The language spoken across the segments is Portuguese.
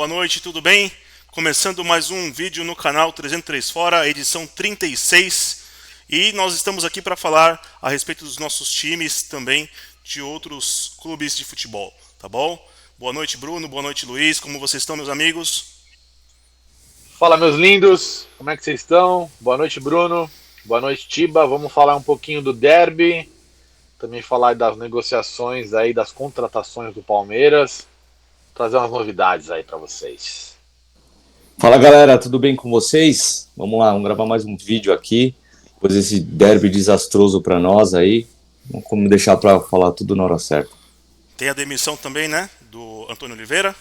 Boa noite, tudo bem? Começando mais um vídeo no canal 303 Fora, edição 36. E nós estamos aqui para falar a respeito dos nossos times, também de outros clubes de futebol, tá bom? Boa noite, Bruno, boa noite, Luiz, como vocês estão, meus amigos? Fala, meus lindos, como é que vocês estão? Boa noite, Bruno. Boa noite, Tiba. Vamos falar um pouquinho do derby, também falar das negociações aí, das contratações do Palmeiras, trazer umas novidades aí para vocês. Fala galera, tudo bem com vocês? Vamos lá, vamos gravar mais um vídeo aqui, depois desse derby desastroso para nós aí. Vamos deixar para falar tudo na hora certa. Tem a demissão também, né, do Antônio Oliveira.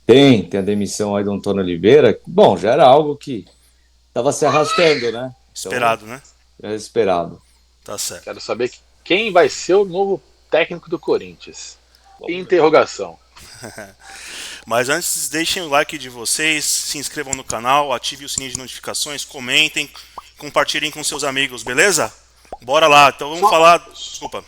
Tem a demissão aí do Antônio Oliveira. Bom, já era algo que estava se arrastando, né? Então, Esperado, né? era esperado. Tá certo. Quero saber quem vai ser o novo técnico do Corinthians. Vamos ver. Interrogação. Mas antes, deixem o like de vocês, se inscrevam no canal, ativem o sininho de notificações, comentem, compartilhem com seus amigos, beleza? Bora lá, então vamos Só, falar. Desculpa.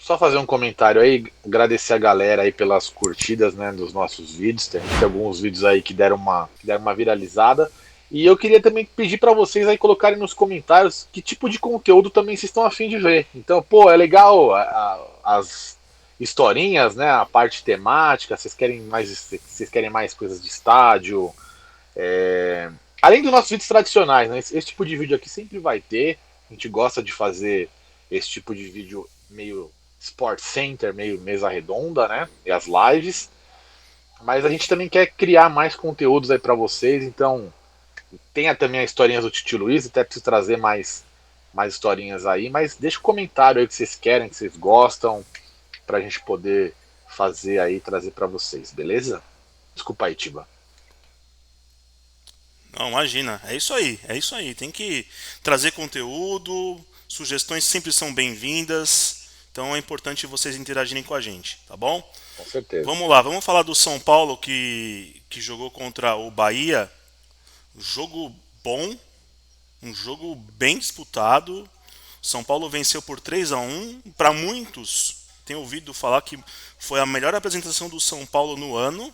só fazer um comentário aí, agradecer a galera aí pelas curtidas, né, dos nossos vídeos. Tem alguns vídeos aí que deram uma viralizada. E eu queria também pedir para vocês aí colocarem nos comentários que tipo de conteúdo também vocês estão afim de ver. Então, pô, é legal as historinhas, né, a parte temática, vocês querem mais coisas de estádio, além dos nossos vídeos tradicionais, né? Esse tipo de vídeo aqui sempre vai ter. A gente gosta de fazer esse tipo de vídeo meio Sport Center, meio mesa redonda, né? E as lives. Mas a gente também quer criar mais conteúdos aí para vocês. Então, tenha também as historinhas do Titi Luiz. Até preciso trazer mais historinhas aí. Mas deixa um comentário aí que vocês querem, que vocês gostam, pra gente poder fazer aí, trazer para vocês, beleza? Desculpa aí, Tiba. Não, imagina, é isso aí, é isso aí. Tem que trazer conteúdo, sugestões sempre são bem-vindas, então é importante vocês interagirem com a gente, tá bom? Com certeza. Vamos lá, vamos falar do São Paulo que jogou contra o Bahia. Jogo bom, um jogo bem disputado. São Paulo venceu por 3-1. Para muitos, tenho ouvido falar que foi a melhor apresentação do São Paulo no ano.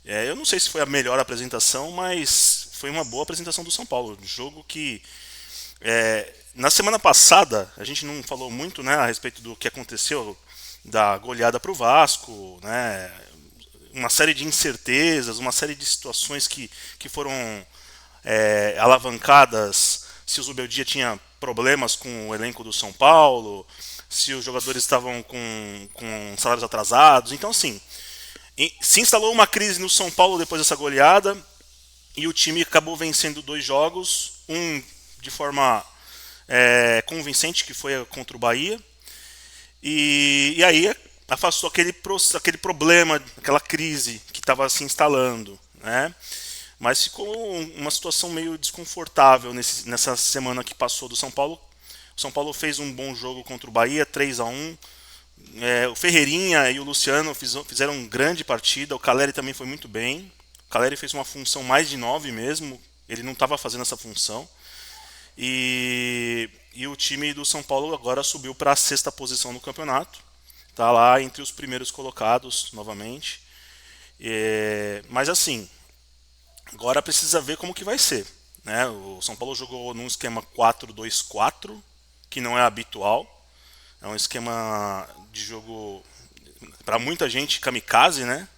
Eu não sei se foi a melhor apresentação, mas foi uma boa apresentação do São Paulo. Um jogo que na semana passada a gente não falou muito, né, a respeito do que aconteceu da goleada para o Vasco, né, uma série de incertezas, uma série de situações que foram alavancadas, se o Zubeldia tinha problemas com o elenco do São Paulo, se os jogadores estavam com salários atrasados. Então, assim, se instalou uma crise no São Paulo depois dessa goleada e o time acabou vencendo 2 jogos, um de forma convincente, que foi contra o Bahia, e aí afastou aquele problema, aquela crise que estava se instalando, né? Mas ficou uma situação meio desconfortável nessa semana que passou do São Paulo. O São Paulo fez um bom jogo contra o Bahia, 3-1. O Ferreirinha e o Luciano fizeram uma grande partida. O Caleri também foi muito bem. O Caleri fez uma função mais de 9 mesmo. Ele não estava fazendo essa função. E o time do São Paulo agora subiu para a sexta posição no campeonato. Está lá entre os primeiros colocados novamente. Mas assim, agora precisa ver como que vai ser, né? O São Paulo jogou num esquema 4-2-4, que não é habitual. É um esquema de jogo para muita gente kamikaze, né?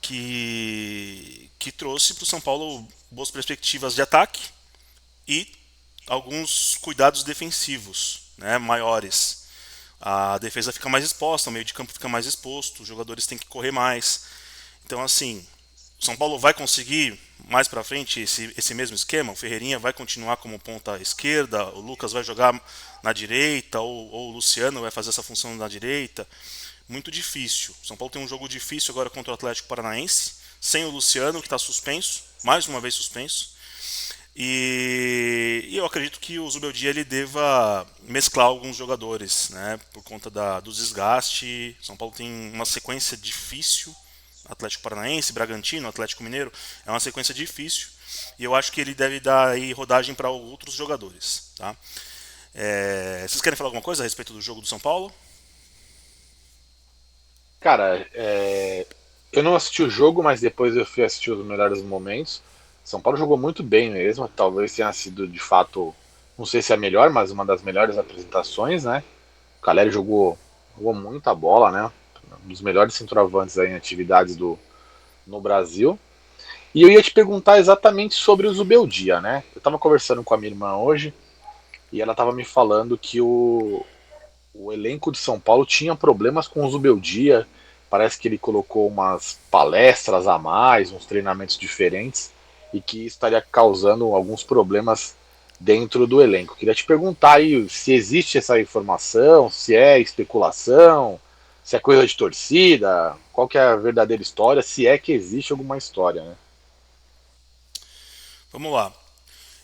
Que trouxe para o São Paulo boas perspectivas de ataque e alguns cuidados defensivos, né, maiores. A defesa fica mais exposta, o meio de campo fica mais exposto, os jogadores têm que correr mais. Então, assim, o São Paulo vai conseguir mais para frente esse mesmo esquema. O Ferreirinha vai continuar como ponta esquerda, o Lucas vai jogar na direita, ou o Luciano vai fazer essa função na direita. Muito difícil. O São Paulo tem um jogo difícil agora contra o Atlético Paranaense, sem o Luciano, que está suspenso, mais uma vez suspenso. E eu acredito que o Zubeldia ele deva mesclar alguns jogadores, né, por conta do desgaste. São Paulo tem uma sequência difícil. Atlético Paranaense, Bragantino, Atlético Mineiro, é uma sequência difícil. E eu acho que ele deve dar aí rodagem para outros jogadores. Tá? Vocês querem falar alguma coisa a respeito do jogo do São Paulo? Cara, Eu não assisti o jogo, mas depois eu fui assistir os melhores momentos. São Paulo jogou muito bem mesmo, talvez tenha sido de fato, não sei se é a melhor, mas uma das melhores apresentações, né? O Caleri jogou muita bola, né? Um dos melhores centroavantes aí em atividades no Brasil. E eu ia te perguntar exatamente sobre o Zubeldia, né? Eu estava conversando com a minha irmã hoje e ela estava me falando que o elenco de São Paulo tinha problemas com o Zubeldia. Parece que ele colocou umas palestras a mais, uns treinamentos diferentes, e que estaria causando alguns problemas dentro do elenco. Queria te perguntar aí se existe essa informação, se é especulação, se é coisa de torcida, qual que é a verdadeira história, se é que existe alguma história, né? Vamos lá.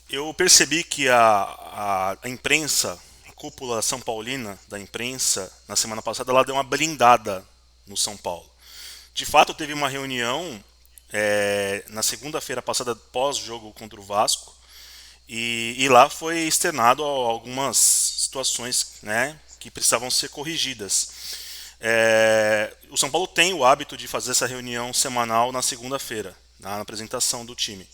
Eu percebi que a imprensa, a cúpula São Paulina da imprensa, na semana passada, ela deu uma blindada no São Paulo. De fato, teve uma reunião na segunda-feira passada, pós-jogo contra o Vasco, e lá foi externado algumas situações, né, que precisavam ser corrigidas. O São Paulo tem o hábito de fazer essa reunião semanal na segunda-feira, na apresentação do time.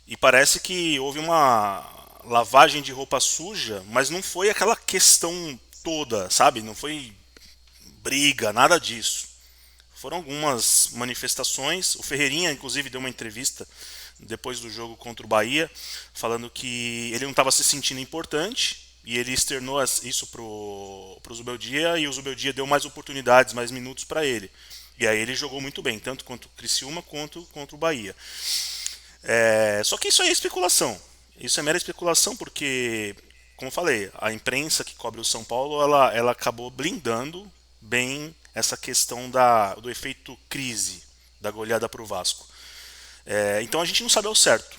E parece que houve uma lavagem de roupa suja, mas não foi aquela questão toda, sabe? Não foi briga, nada disso. Foram algumas manifestações. O Ferreirinha, inclusive, deu uma entrevista depois do jogo contra o Bahia, falando que ele não estava se sentindo importante. E ele externou isso pro Zubeldia, e o Zubeldia deu mais oportunidades, mais minutos para ele. E aí ele jogou muito bem, tanto contra o Criciúma quanto contra o Bahia. Só que isso aí é especulação. Isso é mera especulação porque, como eu falei, a imprensa que cobre o São Paulo, ela acabou blindando bem essa questão do efeito crise da goleada para o Vasco. Então a gente não sabe ao certo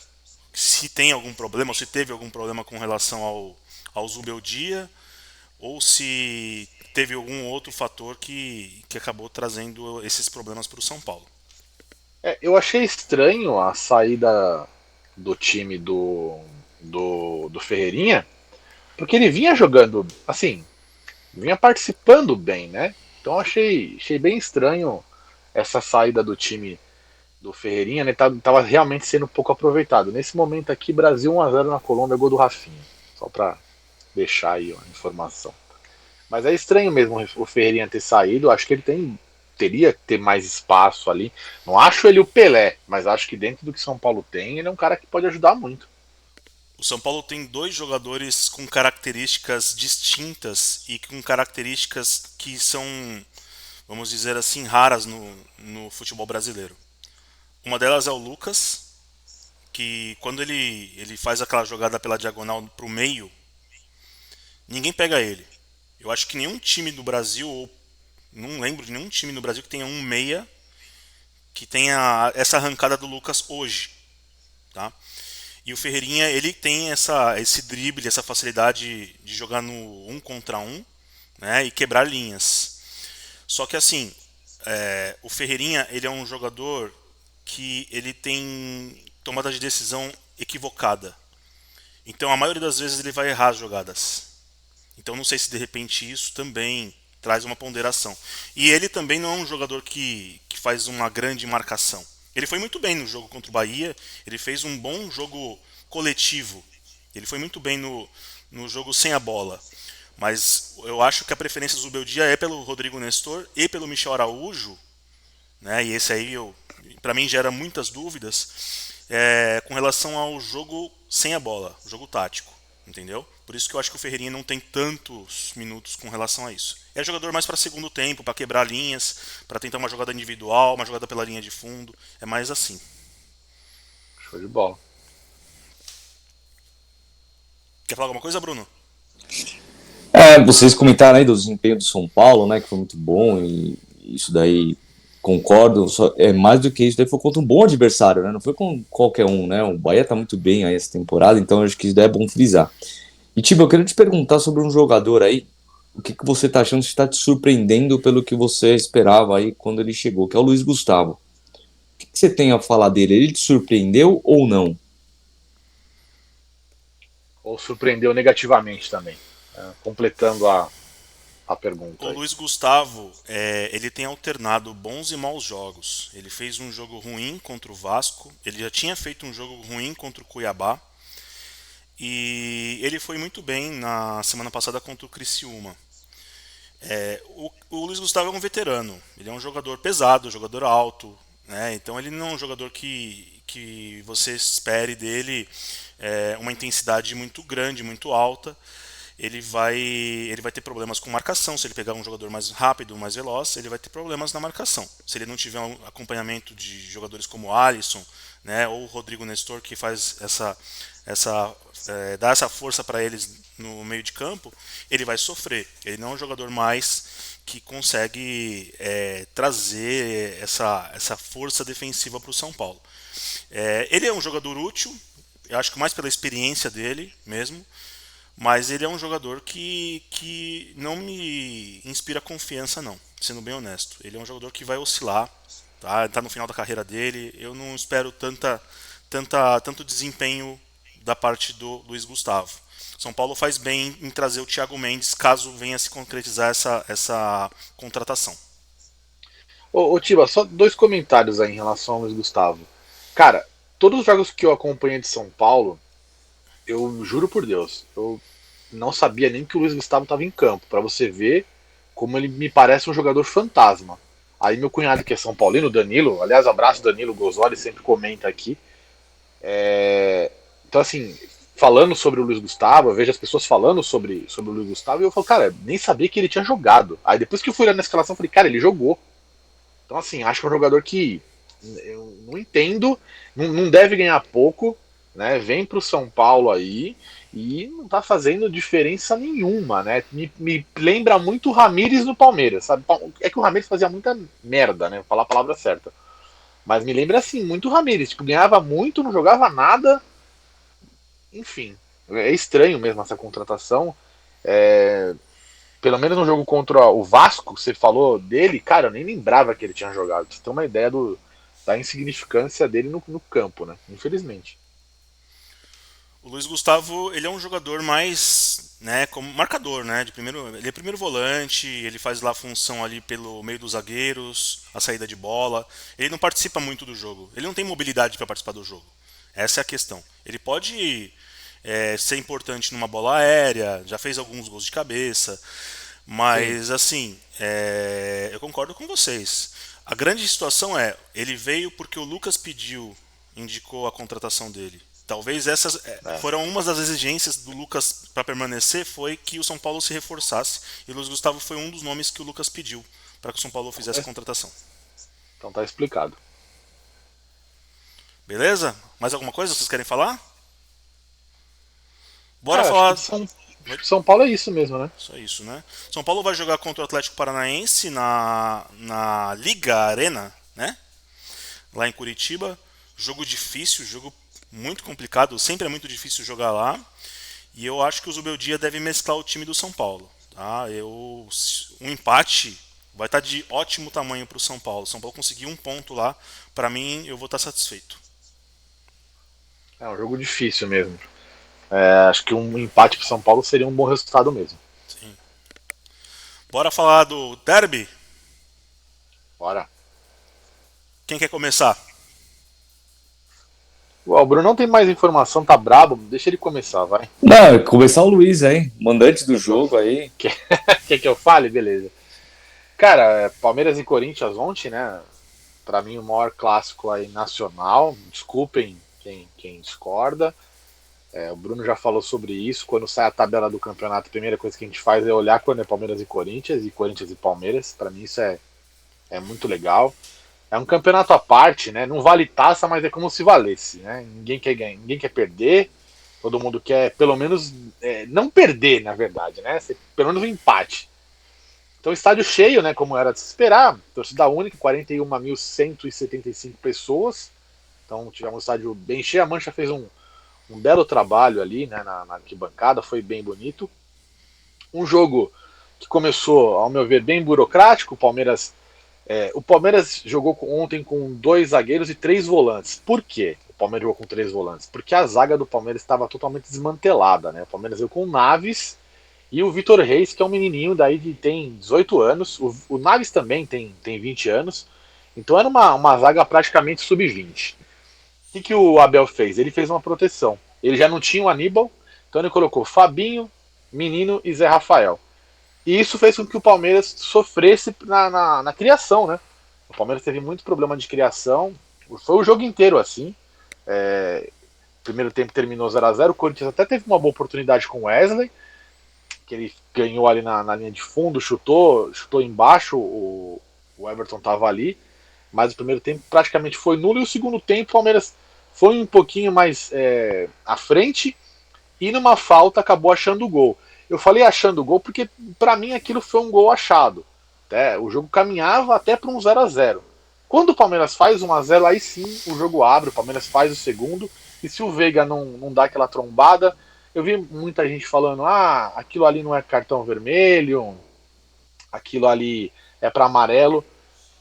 se tem algum problema, ou se teve algum problema com relação ao Zubeldia, ou se teve algum outro fator que acabou trazendo esses problemas para o São Paulo. Eu achei estranho a saída do time do Ferreirinha, porque ele vinha jogando, assim, vinha participando bem, né? Então achei bem estranho essa saída do time do Ferreirinha, né? Tava realmente sendo pouco aproveitado. Nesse momento aqui, Brasil 1-0 na Colômbia, gol do Rafinha. Só pra deixar aí a informação. Mas é estranho mesmo o Ferreirinha ter saído. Acho que teria que ter mais espaço ali. Não acho ele o Pelé, mas acho que dentro do que São Paulo tem, ele é um cara que pode ajudar muito. O São Paulo tem dois jogadores com características distintas e com características que são, vamos dizer assim, raras no futebol brasileiro. Uma delas é o Lucas, que quando ele faz aquela jogada pela diagonal para o meio, ninguém pega ele. Eu acho que nenhum time do Brasil, ou não lembro de nenhum time no Brasil que tenha um meia que tenha essa arrancada do Lucas hoje. Tá? E o Ferreirinha, ele tem esse drible, essa facilidade de jogar no um contra um, né, e quebrar linhas. Só que assim, o Ferreirinha, ele é um jogador que ele tem tomada de decisão equivocada. Então a maioria das vezes ele vai errar as jogadas. Então não sei se de repente isso também traz uma ponderação. E ele também não é um jogador que faz uma grande marcação. Ele foi muito bem no jogo contra o Bahia, ele fez um bom jogo coletivo. Ele foi muito bem no jogo sem a bola. Mas eu acho que a preferência do Zubeldia é pelo Rodrigo Nestor e pelo Michel Araújo, né? E esse aí, para mim, gera muitas dúvidas com relação ao jogo sem a bola, o jogo tático, entendeu? Por isso que eu acho que o Ferreirinha não tem tantos minutos com relação a isso. É jogador mais para segundo tempo, para quebrar linhas, para tentar uma jogada individual, uma jogada pela linha de fundo. É mais assim. Show de bola. Quer falar alguma coisa, Bruno? Vocês comentaram aí do desempenho do São Paulo, né, que foi muito bom, e isso daí concordo, mais do que isso, daí foi contra um bom adversário, né, não foi com qualquer um, né, o Bahia tá muito bem aí essa temporada, então acho que isso daí é bom frisar. E tipo, eu queria te perguntar sobre um jogador aí, o que você tá achando, se está te surpreendendo pelo que você esperava aí quando ele chegou, que é o Luiz Gustavo. O que você tem a falar dele? Ele te surpreendeu ou não? Ou surpreendeu negativamente também, né? Completando a pergunta O aí. Luiz Gustavo, ele tem alternado bons e maus jogos. Ele fez um jogo ruim contra o Vasco, ele já tinha feito um jogo ruim contra o Cuiabá, e ele foi muito bem na semana passada contra o Criciúma. O Luiz Gustavo é um veterano, ele é um jogador pesado, um jogador alto, né? Então ele não é um jogador que você espere dele uma intensidade muito grande, muito alta. Ele vai ter problemas com marcação. Se ele pegar um jogador mais rápido, mais veloz, ele vai ter problemas na marcação. Se ele não tiver um acompanhamento de jogadores como o Alisson, né, ou o Rodrigo Nestor, que faz dá essa força para eles no meio de campo, ele vai sofrer. Ele não é um jogador mais que consegue trazer essa força defensiva para o São Paulo. Ele é um jogador útil, eu acho que mais pela experiência dele mesmo, mas ele é um jogador que não me inspira confiança, não, sendo bem honesto. Ele é um jogador que vai oscilar, tá no final da carreira dele. Eu não espero tanto desempenho da parte do Luiz Gustavo. São Paulo faz bem em trazer o Thiago Mendes caso venha se concretizar essa contratação. Ô Tiba, só dois comentários aí em relação ao Luiz Gustavo. Cara, todos os jogos que eu acompanhei de São Paulo, eu juro por Deus, eu não sabia nem que o Luiz Gustavo estava em campo, para você ver como ele me parece um jogador fantasma. Aí meu cunhado que é São Paulino, Danilo, aliás, abraço Danilo Gosoli, sempre comenta aqui. Então assim, falando sobre o Luiz Gustavo, eu vejo as pessoas falando sobre o Luiz Gustavo e eu falo, cara, nem sabia que ele tinha jogado. Aí depois que eu fui olhar na escalação, eu falei, cara, ele jogou. Então assim, acho que é um jogador que eu não entendo, não deve ganhar pouco, né? Vem para o São Paulo aí e não tá fazendo diferença nenhuma, né? Me lembra muito o Ramires no Palmeiras, sabe? É que o Ramires fazia muita merda, né? Vou falar a palavra certa. Mas me lembra assim, muito o Ramires, tipo, ganhava muito, não jogava nada, enfim. É estranho mesmo essa contratação. Pelo menos no jogo contra o Vasco, você falou dele, cara, eu nem lembrava que ele tinha jogado. Pra você ter uma ideia da insignificância dele no campo, né? Infelizmente. O Luiz Gustavo, ele é um jogador mais, né, como marcador, né, ele é primeiro volante, ele faz lá a função ali pelo meio dos zagueiros, a saída de bola. Ele não participa muito do jogo. Ele não tem mobilidade para participar do jogo. Essa é a questão. Ele pode ser importante numa bola aérea, já fez alguns gols de cabeça, Sim. mas assim, eu concordo com vocês. A grande situação ele veio porque o Lucas pediu, indicou a contratação dele. Talvez essas É. foram umas das exigências do Lucas para permanecer, foi que o São Paulo se reforçasse. E o Luiz Gustavo foi um dos nomes que o Lucas pediu para que o São Paulo fizesse a contratação. Então tá explicado. Beleza? Mais alguma coisa vocês querem falar? Bora Cara, acho que falar. São Paulo é isso mesmo, né? Só isso, né? São Paulo vai jogar contra o Atlético Paranaense na Liga Arena, né? Lá em Curitiba. Jogo difícil, jogo muito complicado. Sempre é muito difícil jogar lá. E eu acho que o Zubeldia deve mesclar o time do São Paulo. Tá? Um empate vai estar de ótimo tamanho para o São Paulo. São Paulo conseguir um ponto lá, para mim eu vou estar satisfeito. É um jogo difícil mesmo. Acho que um empate pro São Paulo seria um bom resultado mesmo. Sim. Bora falar do derby? Bora. Quem quer começar? O Bruno não tem mais informação, tá brabo. Deixa ele começar, vai. Não, começar o Luiz aí, mandante do jogo aí. Quer que eu fale? Beleza. Cara, Palmeiras e Corinthians ontem, né? Pra mim, o maior clássico aí nacional. Desculpem quem discorda. O Bruno já falou sobre isso. Quando sai a tabela do campeonato, a primeira coisa que a gente faz é olhar quando é Palmeiras e Corinthians e Palmeiras. Pra mim, isso é muito legal. É um campeonato à parte, né? Não vale taça, mas é como se valesse, né? Ninguém quer ganhar, ninguém quer perder. Todo mundo quer, pelo menos, não perder, na verdade, né? Pelo menos um empate. Então, estádio cheio, né? Como era de se esperar. Torcida única, 41.175 pessoas. Então, tivemos um estádio bem cheio. A Mancha fez um belo trabalho ali, né? Na arquibancada, foi bem bonito. Um jogo que começou, ao meu ver, bem burocrático. O Palmeiras jogou ontem com 2 zagueiros e 3 volantes. Por quê? O Palmeiras jogou com 3 volantes? Porque a zaga do Palmeiras estava totalmente desmantelada, né? O Palmeiras jogou com o Naves E o Vitor Reis, que é um menininho daí tem 18 anos, o Naves também tem 20 anos, então era uma zaga praticamente sub-20. O que o Abel fez? Ele fez uma proteção. Ele já não tinha o Aníbal, então ele colocou Fabinho, Menino e Zé Rafael. E isso fez com que o Palmeiras sofresse na criação, né? O Palmeiras teve muito problema de criação, foi o jogo inteiro assim. Primeiro tempo terminou 0-0, o Corinthians até teve uma boa oportunidade com o Wesley, que ele ganhou ali na linha de fundo, chutou embaixo, o Everton estava ali, mas o primeiro tempo praticamente foi nulo, e o segundo tempo o Palmeiras foi um pouquinho mais à frente, e numa falta acabou achando o gol. Eu falei achando o gol porque para mim aquilo foi um gol achado. O jogo caminhava até para um 0-0. Quando o Palmeiras faz 1-0, aí sim o jogo abre, o Palmeiras faz o segundo, e se o Veiga não dá aquela trombada, eu vi muita gente falando, aquilo ali não é cartão vermelho, aquilo ali é para amarelo.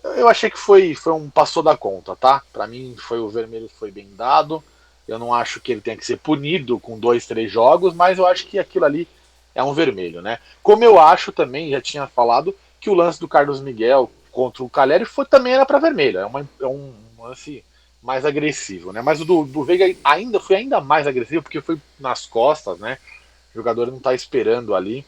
Eu achei que foi um passou da conta, tá? Para mim foi o vermelho foi bem dado. Eu não acho que ele tenha que ser punido com 2, 3 jogos, mas eu acho que aquilo ali é um vermelho, né? Como eu acho também, já tinha falado, que o lance do Carlos Miguel contra o Caleri também era para vermelho. É um lance mais agressivo, né? Mas o do Veiga foi ainda mais agressivo porque foi nas costas, né? O jogador não tá esperando ali.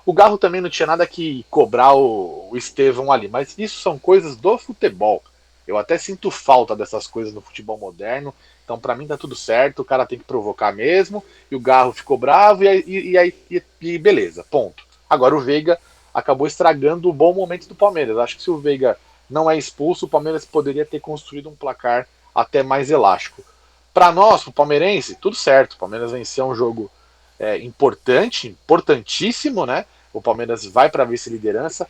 O Garro também não tinha nada que cobrar o Estevão ali, mas isso são coisas do futebol. Eu até sinto falta dessas coisas no futebol moderno. Então, para mim, tá tudo certo. O cara tem que provocar mesmo. E o Garro ficou bravo. E beleza, ponto. Agora, o Veiga acabou estragando o bom momento do Palmeiras. Acho que se o Veiga não é expulso, o Palmeiras poderia ter construído um placar até mais elástico. Para nós, o palmeirense, tudo certo. O Palmeiras venceu um jogo importantíssimo, né? O Palmeiras vai para a vice-liderança.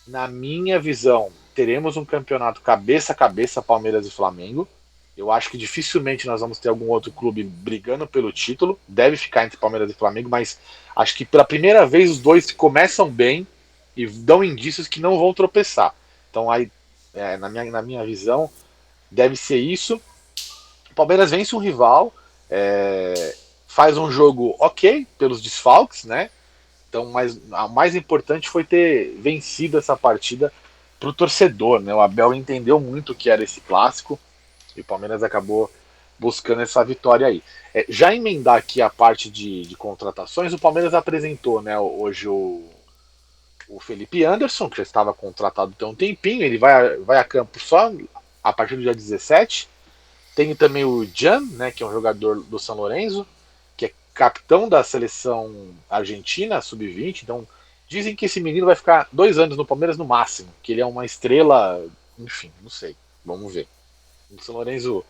Na minha visão, teremos um campeonato cabeça a cabeça, Palmeiras e Flamengo. Eu acho que dificilmente nós vamos ter algum outro clube brigando pelo título. Deve ficar entre Palmeiras e Flamengo, mas acho que pela primeira vez os dois começam bem e dão indícios que não vão tropeçar. Então, aí, na minha visão, deve ser isso. O Palmeiras vence um rival, faz um jogo ok pelos desfalques, né? Então, a mais importante foi ter vencido essa partida para o torcedor, né? O Abel entendeu muito o que era esse clássico e o Palmeiras acabou buscando essa vitória aí. Já emendar aqui a parte de contratações, o Palmeiras apresentou, né, hoje o Felipe Anderson, que já estava contratado tem um tempinho, ele vai a campo só a partir do dia 17. Tem também o Jan, né, que é um jogador do São Lourenço, que é capitão da seleção argentina, sub-20. Então, dizem que esse menino vai ficar 2 anos no Palmeiras no máximo, que ele é uma estrela, enfim, não sei, vamos ver. O São Lourenço,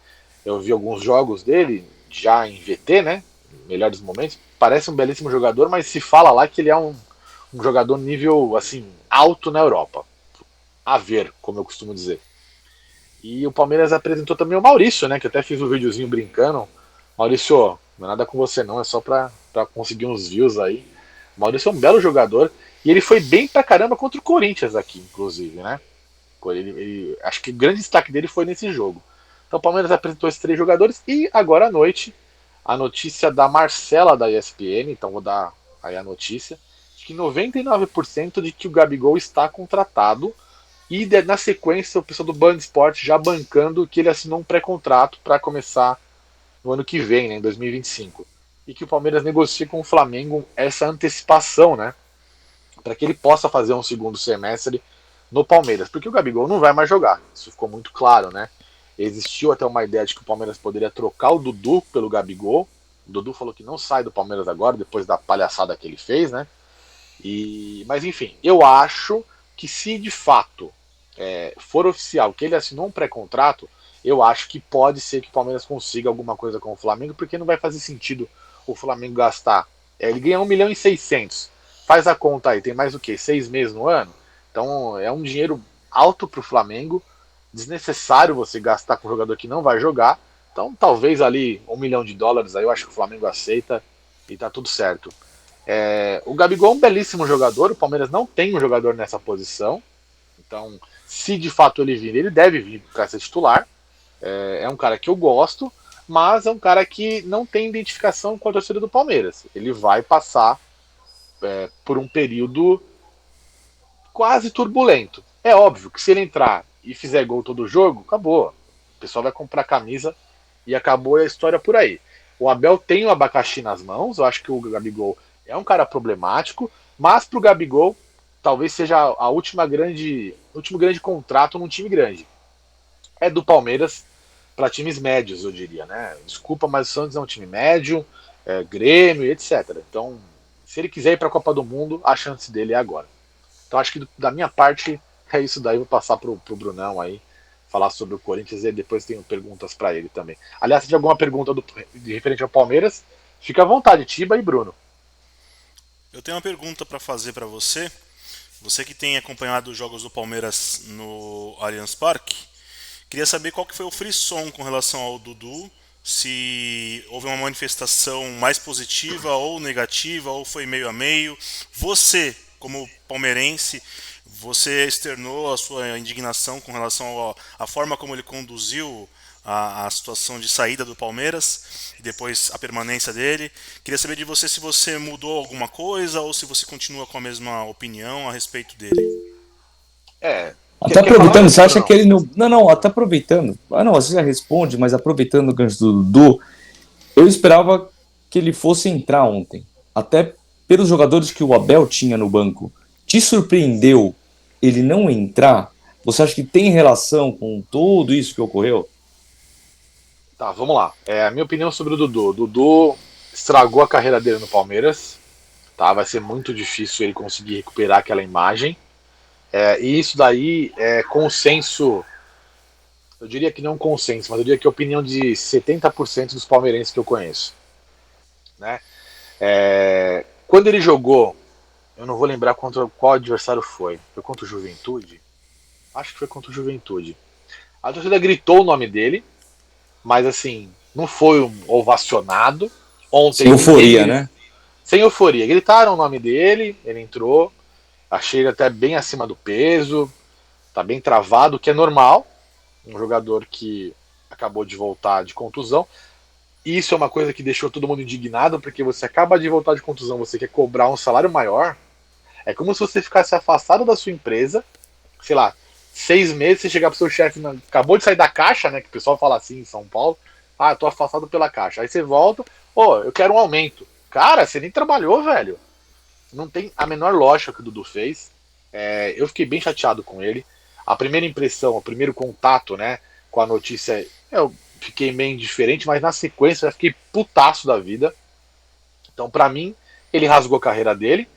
eu vi alguns jogos dele, já em VT, né, melhores momentos, parece um belíssimo jogador, mas se fala lá que ele é um jogador nível, assim, alto na Europa. A ver, como eu costumo dizer. E o Palmeiras apresentou também o Maurício, né? Que eu até fiz um videozinho brincando. Maurício, não é nada com você não, é só pra conseguir uns views aí. O Maurício é um belo jogador. E ele foi bem pra caramba contra o Corinthians aqui, inclusive, né? Acho que o grande destaque dele foi nesse jogo. Então o Palmeiras apresentou esses 3 jogadores. E agora à noite, a notícia da Marcela da ESPN. Então vou dar aí a notícia. De que 99% de que o Gabigol está contratado. E na sequência, o pessoal do Band Esporte já bancando que ele assinou um pré-contrato para começar no ano que vem, né, em 2025. E que o Palmeiras negocia com o Flamengo essa antecipação, né? Para que ele possa fazer um segundo semestre no Palmeiras. Porque o Gabigol não vai mais jogar. Isso ficou muito claro, né? Existiu até uma ideia de que o Palmeiras poderia trocar o Dudu pelo Gabigol. O Dudu falou que não sai do Palmeiras agora, depois da palhaçada que ele fez, né? Mas enfim, eu acho que se de fato for oficial que ele assinou um pré-contrato, eu acho que pode ser que o Palmeiras consiga alguma coisa com o Flamengo, porque não vai fazer sentido o Flamengo gastar. Ele ganha 1.600.000. Faz a conta aí, tem mais o que? 6 meses no ano? Então é um dinheiro alto para o Flamengo, desnecessário você gastar com um jogador que não vai jogar. Então talvez ali $1 milhão aí eu acho que o Flamengo aceita e tá tudo certo. O Gabigol é um belíssimo jogador, o Palmeiras não tem um jogador nessa posição. Então, se de fato ele vir, ele deve vir para ser titular. É um cara que eu gosto, mas é um cara que não tem identificação com a torcida do Palmeiras. Ele vai passar por um período quase turbulento. É óbvio que se ele entrar e fizer gol todo jogo, acabou. O pessoal vai comprar camisa e acabou a história por aí. O Abel tem o abacaxi nas mãos, eu acho que o Gabigol é um cara problemático, mas pro Gabigol talvez seja a último grande contrato num time grande. É do Palmeiras para times médios, eu diria, né? Desculpa, mas o Santos é um time médio, Grêmio, etc. Então, se ele quiser ir para a Copa do Mundo, a chance dele é agora. Então, acho que da minha parte é isso daí. Vou passar pro Brunão aí falar sobre o Corinthians e depois tenho perguntas para ele também. Aliás, se tiver alguma pergunta de referente ao Palmeiras, fica à vontade, Tiba e Bruno. Eu tenho uma pergunta para fazer para você. Você que tem acompanhado os jogos do Palmeiras no Allianz Parque, queria saber qual que foi o frisson com relação ao Dudu, se houve uma manifestação mais positiva ou negativa, ou foi meio a meio. Você, como palmeirense, você externou a sua indignação com relação à forma como ele conduziu a situação de saída do Palmeiras e depois a permanência dele. Queria saber de você se você mudou alguma coisa ou se você continua com a mesma opinião a respeito dele. Até aproveitando, você acha que ele não. Não, até aproveitando. Não, você já responde, mas aproveitando o gancho do Dudu, eu esperava que ele fosse entrar ontem. Até pelos jogadores que o Abel tinha no banco. Te surpreendeu ele não entrar? Você acha que tem relação com tudo isso que ocorreu? Tá, vamos lá. A minha opinião sobre o Dudu. O Dudu estragou a carreira dele no Palmeiras. Tá? Vai ser muito difícil ele conseguir recuperar aquela imagem. E isso daí é consenso. Eu diria que não consenso, mas eu diria que é a opinião de 70% dos palmeirenses que eu conheço. Né? Quando ele jogou, eu não vou lembrar contra qual adversário foi. Foi contra o Juventude? Acho que foi contra o Juventude. A torcida gritou o nome dele, mas assim, não foi um ovacionado. Ontem, sem euforia, né? Sem euforia. Gritaram o nome dele, ele entrou. Achei ele até bem acima do peso, tá bem travado, o que é normal. Um jogador que acabou de voltar de contusão. Isso é uma coisa que deixou todo mundo indignado, porque você acaba de voltar de contusão, você quer cobrar um salário maior. É como se você ficasse afastado da sua empresa, sei lá, 6 meses, você chegar pro seu chefe, acabou de sair da caixa, né? Que o pessoal fala assim em São Paulo. Ah, eu tô afastado pela caixa. Aí você volta, eu quero um aumento. Cara, você nem trabalhou, velho. Não tem a menor lógica que o Dudu fez. Eu fiquei bem chateado com ele. A primeira impressão, o primeiro contato, né, com a notícia, eu fiquei meio indiferente, mas na sequência eu fiquei putaço da vida. Então, pra mim, ele rasgou a carreira dele.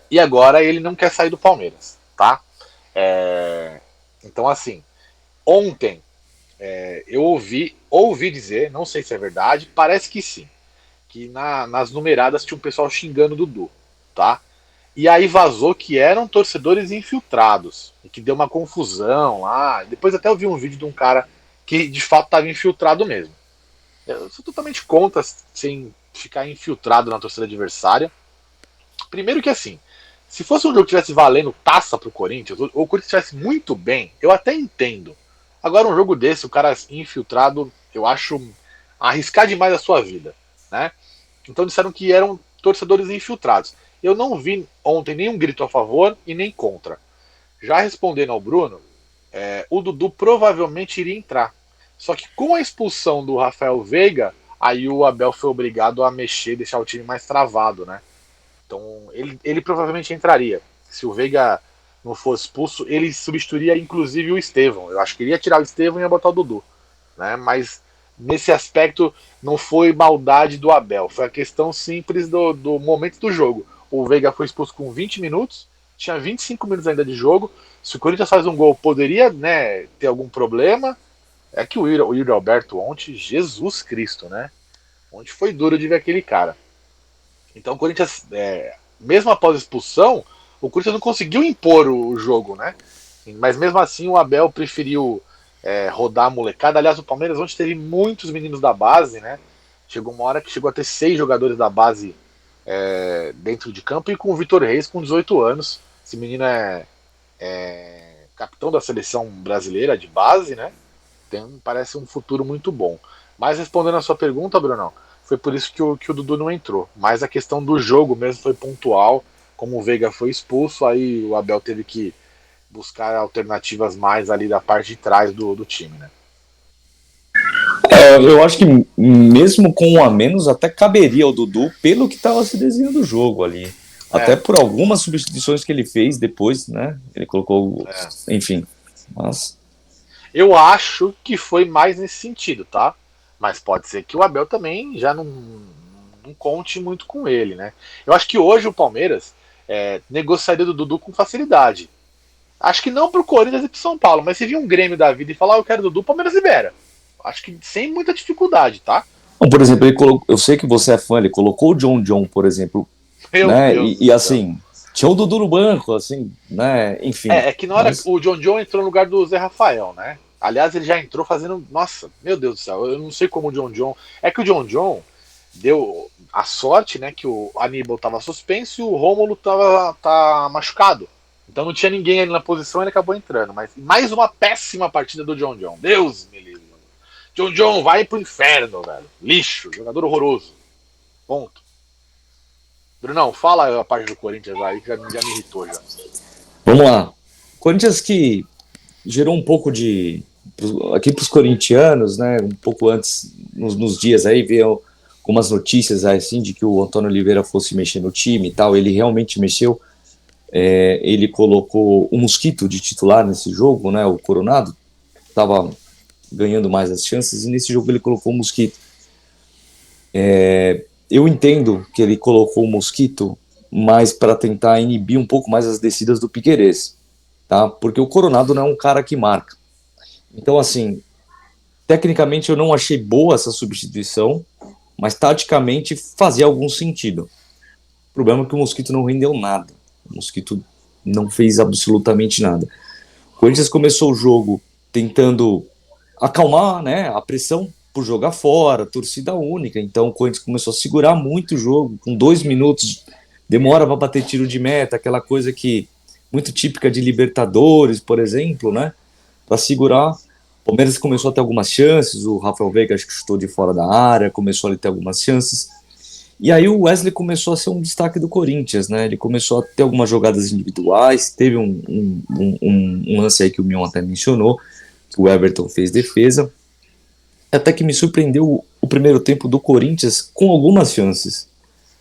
E agora ele não quer sair do Palmeiras, tá? Então, assim, ontem eu ouvi dizer, não sei se é verdade, parece que sim, que nas numeradas tinha um pessoal xingando o Dudu, tá? E aí vazou que eram torcedores infiltrados, e que deu uma confusão lá. Depois até eu vi um vídeo de um cara que de fato estava infiltrado mesmo. Eu sou totalmente contra sem ficar infiltrado na torcida adversária. Primeiro que assim, se fosse um jogo que tivesse valendo taça pro Corinthians, ou o Corinthians estivesse muito bem, eu até entendo. Agora um jogo desse, o cara infiltrado, eu acho arriscar demais a sua vida, né? Então disseram que eram torcedores infiltrados. Eu não vi ontem nenhum grito a favor e nem contra. Já respondendo ao Bruno, o Dudu provavelmente iria entrar. Só que com a expulsão do Rafael Veiga, aí o Abel foi obrigado a mexer, deixar o time mais travado, né? Então ele provavelmente entraria. Se o Veiga não fosse expulso, ele substituiria inclusive o Estevão. Eu acho que ele ia tirar o Estevão e ia botar o Dudu, né? Mas nesse aspecto não foi maldade do Abel, foi a questão simples do momento do jogo. O Veiga foi expulso com 20 minutos, tinha 25 minutos ainda de jogo. Se o Corinthians faz um gol, poderia, né, ter algum problema. É que o Yuri Alberto ontem, Jesus Cristo, né? Ontem foi duro de ver aquele cara. Então o Corinthians, mesmo após a expulsão, o Corinthians não conseguiu impor o jogo, né? Mas mesmo assim o Abel preferiu rodar a molecada. Aliás, o Palmeiras ontem teve muitos meninos da base, né? Chegou uma hora que chegou a ter 6 jogadores da base dentro de campo, e com o Vitor Reis com 18 anos. Esse menino é capitão da seleção brasileira de base, né? Parece um futuro muito bom. Mas respondendo a sua pergunta, Brunão, foi por isso que o Dudu não entrou. Mas a questão do jogo mesmo foi pontual. Como o Veiga foi expulso, aí o Abel teve que buscar alternativas mais ali da parte de trás do time, né? Eu acho que mesmo com um a menos, até caberia ao Dudu pelo que estava se desenhando o jogo ali. Até por algumas substituições que ele fez depois, né? Ele colocou. Enfim. Mas. Eu acho que foi mais nesse sentido, tá? Mas pode ser que o Abel também já não conte muito com ele, né? Eu acho que hoje o Palmeiras negociaria do Dudu com facilidade. Acho que não pro Corinthians e pro São Paulo, mas se vir um Grêmio da vida e falar, eu quero Dudu, o Palmeiras libera. Acho que sem muita dificuldade, tá? Bom, por exemplo, eu sei que você é fã, ele colocou o John, por exemplo, Meu né? Deus E assim, tinha o Dudu no banco, assim, né? Enfim. É que na hora o John entrou no lugar do Zé Rafael, né? Aliás, ele já entrou fazendo. Nossa, meu Deus do céu, eu não sei como o John. É que o John deu a sorte, né? Que o Aníbal tava suspenso e o Rômulo tá machucado. Então não tinha ninguém ali na posição e ele acabou entrando. Mas mais uma péssima partida do John. Deus me livre. John, vai pro inferno, velho. Lixo, jogador horroroso. Ponto. Brunão, fala a parte do Corinthians aí que já me irritou já. Vamos lá. Corinthians que gerou um pouco de. Aqui para os corintianos, né? Um pouco antes, nos dias aí, veio algumas notícias assim de que o Antônio Oliveira fosse mexer no time e tal. Ele realmente mexeu. Ele colocou o Mosquito de titular nesse jogo, né? O Coronado estava ganhando mais as chances e nesse jogo ele colocou o Mosquito. Eu entendo que ele colocou o Mosquito mais para tentar inibir um pouco mais as descidas do Piquerez, tá? Porque o Coronado não é um cara que marca. Então, assim, tecnicamente eu não achei boa essa substituição, mas taticamente fazia algum sentido. O problema é que o Mosquito não rendeu nada. O Mosquito não fez absolutamente nada. O Corinthians começou o jogo tentando acalmar, né, a pressão por jogar fora, torcida única. Então o Corinthians começou a segurar muito o jogo, com 2 minutos, demora para bater tiro de meta, aquela coisa que muito típica de Libertadores, por exemplo, né, para segurar. O Palmeiras começou a ter algumas chances, o Rafael Veiga acho que chutou de fora da área, começou a ter algumas chances. E aí o Wesley começou a ser um destaque do Corinthians, né? Ele começou a ter algumas jogadas individuais, teve um lance aí que o Mion até mencionou, que o Everton fez defesa. Até que me surpreendeu o primeiro tempo do Corinthians com algumas chances,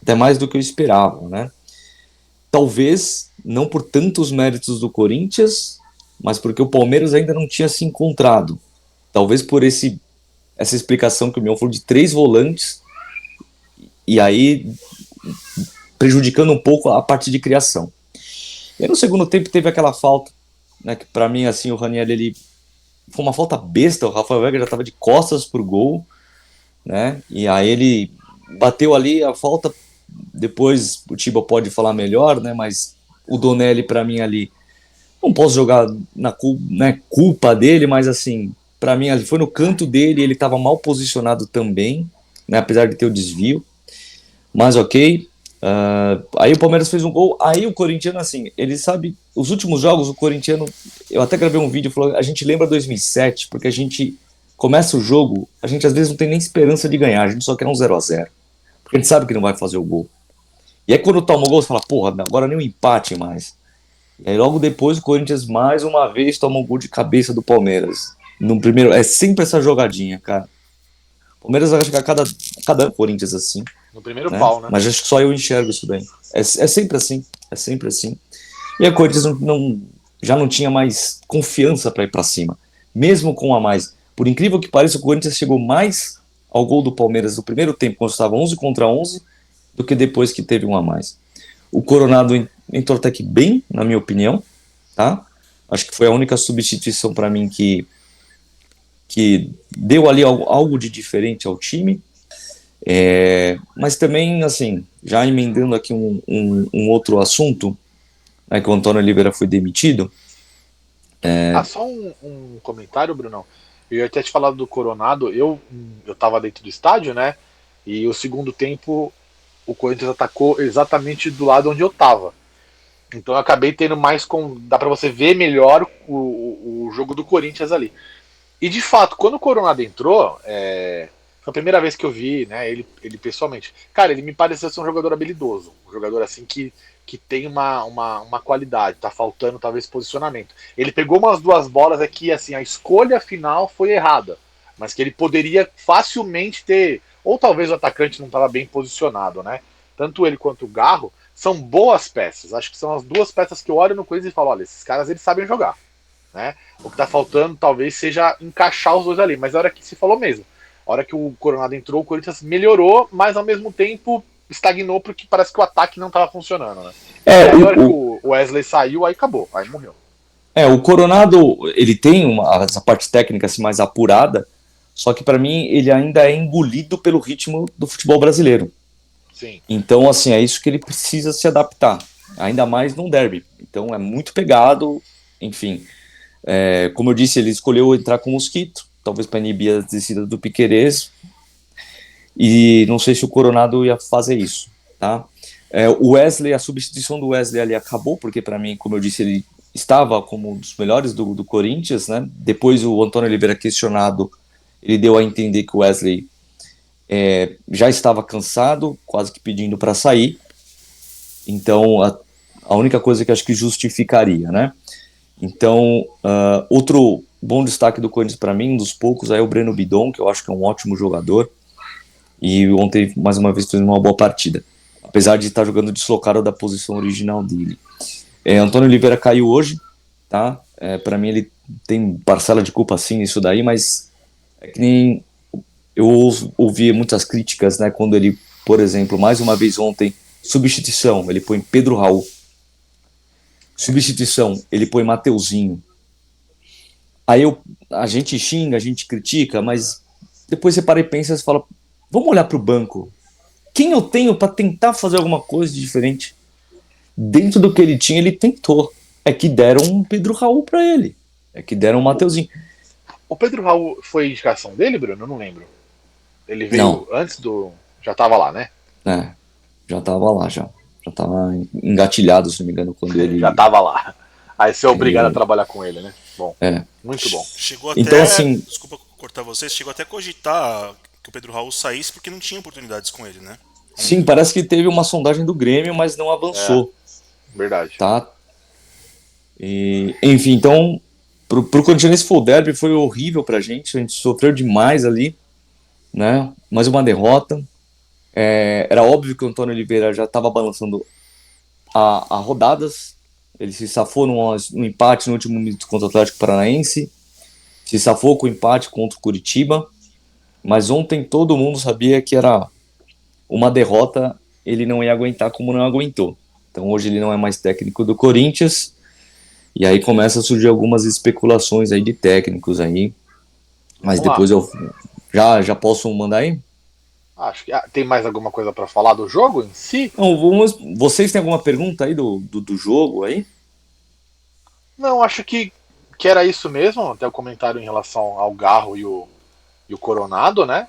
até mais do que eu esperava, né? Talvez não por tantos méritos do Corinthians, mas porque o Palmeiras ainda não tinha se encontrado. Talvez por essa explicação que o Mion falou de 3 volantes, e aí prejudicando um pouco a parte de criação. E aí no segundo tempo teve aquela falta, né, que para mim assim o Ranieri ele foi uma falta besta, o Rafael Veiga já estava de costas pro gol, né? E aí ele bateu ali a falta, depois o Tiba pode falar melhor, né, mas o Donelli para mim ali não posso jogar na culpa dele, mas assim, para mim ali foi no canto dele, ele estava mal posicionado também, né, apesar de ter o desvio. Mas ok. Aí o Palmeiras fez um gol. Aí o corintiano, assim, ele sabe. Os últimos jogos, o corintiano. Eu até gravei um vídeo falando. A gente lembra 2007, porque a gente começa o jogo. A gente às vezes não tem nem esperança de ganhar. A gente só quer um 0-0. Porque a gente sabe que não vai fazer o gol. E aí quando toma o gol, você fala, porra, agora nem um empate mais. E aí logo depois o Corinthians mais uma vez toma um gol de cabeça do Palmeiras. No primeiro. É sempre essa jogadinha, cara. O Palmeiras acho que a cada Corinthians assim. No primeiro pau, né? Mas acho que só eu enxergo isso daí. É sempre assim. É sempre assim. E a Corinthians já não tinha mais confiança para ir para cima. Mesmo com um a mais. Por incrível que pareça, o Corinthians chegou mais ao gol do Palmeiras no primeiro tempo, quando estava 11 contra 11, do que depois que teve um a mais. O Coronado entrou até que bem, na minha opinião. Tá? Acho que foi a única substituição para mim que deu ali algo de diferente ao time. Mas também, assim, já emendando aqui um outro assunto, né, que o Antônio Oliveira foi demitido. Só um comentário, Brunão. Eu ia até te falar do Coronado. Eu tava dentro do estádio, né? E o segundo tempo o Corinthians atacou exatamente do lado onde eu tava. Então eu acabei tendo mais. Dá pra você ver melhor o jogo do Corinthians ali. E de fato, quando o Coronado entrou, foi a primeira vez que eu vi, né, ele pessoalmente. Cara, ele me pareceu ser um jogador habilidoso. Um jogador assim que tem uma qualidade. Tá faltando talvez posicionamento. Ele pegou umas duas bolas aqui, assim, a escolha final foi errada. Mas que ele poderia facilmente ter. Ou talvez o atacante não estava bem posicionado, né? Tanto ele quanto o Garro são boas peças. Acho que são as duas peças que eu olho no Corinthians e falo: olha, esses caras eles sabem jogar. Né? O que está faltando talvez seja encaixar os dois ali. Mas a hora que se falou mesmo, a hora que o Coronado entrou, o Corinthians melhorou, mas ao mesmo tempo estagnou porque parece que o ataque não estava funcionando. Né? E aí, a hora que o Wesley saiu, aí acabou, aí morreu. O Coronado, ele tem essa parte técnica assim, mais apurada, só que para mim ele ainda é engolido pelo ritmo do futebol brasileiro. Sim. Então, assim, é isso que ele precisa se adaptar, ainda mais num derby. Então é muito pegado, enfim. Como eu disse, ele escolheu entrar com o Mosquito, talvez para inibir as descidas do Piquerez, e não sei se o Coronado ia fazer isso, tá? O Wesley, a substituição do Wesley ali acabou, porque para mim, como eu disse, ele estava como um dos melhores do Corinthians, né? Depois o Antônio Oliveira questionado, ele deu a entender que o Wesley já estava cansado, quase que pedindo para sair. Então, a única coisa que acho que justificaria, né? Então, outro bom destaque do Corinthians para mim, um dos poucos, é o Breno Bidon, que eu acho que é um ótimo jogador. E ontem, mais uma vez, fez uma boa partida. Apesar de estar jogando deslocado da posição original dele. Antônio Oliveira caiu hoje, tá? Para mim, ele tem parcela de culpa sim nisso daí, mas é que nem eu ouvi muitas críticas, né? Quando ele, por exemplo, mais uma vez ontem, substituição, ele põe Pedro Raul. Substituição, ele põe Mateuzinho. Aí a gente xinga, a gente critica, mas depois você para e pensa e fala, vamos olhar para o banco. Quem eu tenho para tentar fazer alguma coisa de diferente? Dentro do que ele tinha, ele tentou. É que deram um Pedro Raul para ele. É que deram um Mateuzinho. O Pedro Raul foi indicação dele, Bruno? Eu não lembro. Ele veio Não. Antes do... Já tava lá, né? Já tava lá, já tava engatilhado, se não me engano, quando ele... Já tava lá. Aí você é obrigado a trabalhar com ele, né? Bom, muito bom. Chegou até, então, assim... Desculpa cortar vocês, chegou até a cogitar que o Pedro Raul saísse porque não tinha oportunidades com ele, né? Sim, parece que teve uma sondagem do Grêmio, mas não avançou. Verdade. Tá? E, enfim, então, pro Corinthians esse derby foi horrível pra gente, a gente sofreu demais ali, né? Mais uma derrota. Era óbvio que o Antônio Oliveira já estava balançando a rodadas. Ele se safou no empate no último minuto contra o Atlético Paranaense, se safou com o empate contra o Curitiba, mas ontem todo mundo sabia que era uma derrota, ele não ia aguentar como não aguentou. Então hoje ele não é mais técnico do Corinthians, e aí começa a surgir algumas especulações aí de técnicos aí, mas depois eu já posso mandar aí? Acho que tem mais alguma coisa para falar do jogo em si? Não, vocês têm alguma pergunta aí do jogo aí? Não, acho que era isso mesmo, até o comentário em relação ao Garro e o Coronado, né?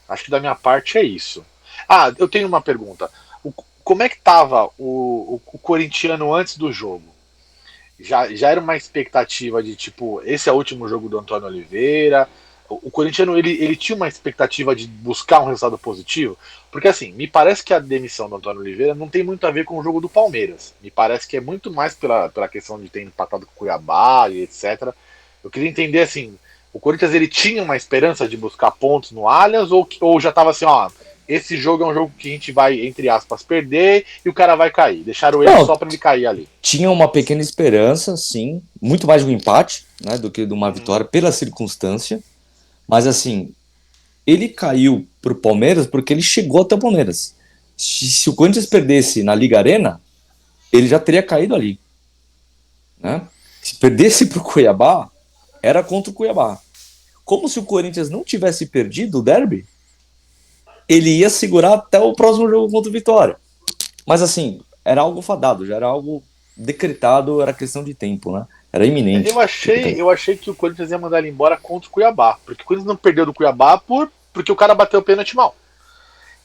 Acho que da minha parte é isso. Eu tenho uma pergunta. Como é que tava o corintiano antes do jogo? Já era uma expectativa de tipo, esse é o último jogo do Antônio Oliveira? O corintiano ele tinha uma expectativa de buscar um resultado positivo? Porque assim, me parece que a demissão do Antônio Oliveira não tem muito a ver com o jogo do Palmeiras. Me parece que é muito mais pela questão de ter empatado com o Cuiabá e etc. Eu queria entender assim, o Corinthians ele tinha uma esperança de buscar pontos no Allianz ou já estava assim, ó, esse jogo é um jogo que a gente vai, entre aspas, perder e o cara vai cair. Deixaram ele só para ele cair ali. Tinha uma pequena esperança, sim, muito mais de um empate, né, do que de uma vitória pela circunstância. Mas assim, ele caiu pro Palmeiras porque ele chegou até o Palmeiras. Se o Corinthians perdesse na Liga Arena, ele já teria caído ali. Né? Se perdesse pro Cuiabá, era contra o Cuiabá. Como se o Corinthians não tivesse perdido o derby, ele ia segurar até o próximo jogo contra o Vitória. Mas assim, era algo fadado, já era algo decretado, era questão de tempo, né? Era iminente. Eu achei que o Corinthians ia mandar ele embora contra o Cuiabá. Porque o Corinthians não perdeu do Cuiabá porque o cara bateu o pênalti mal.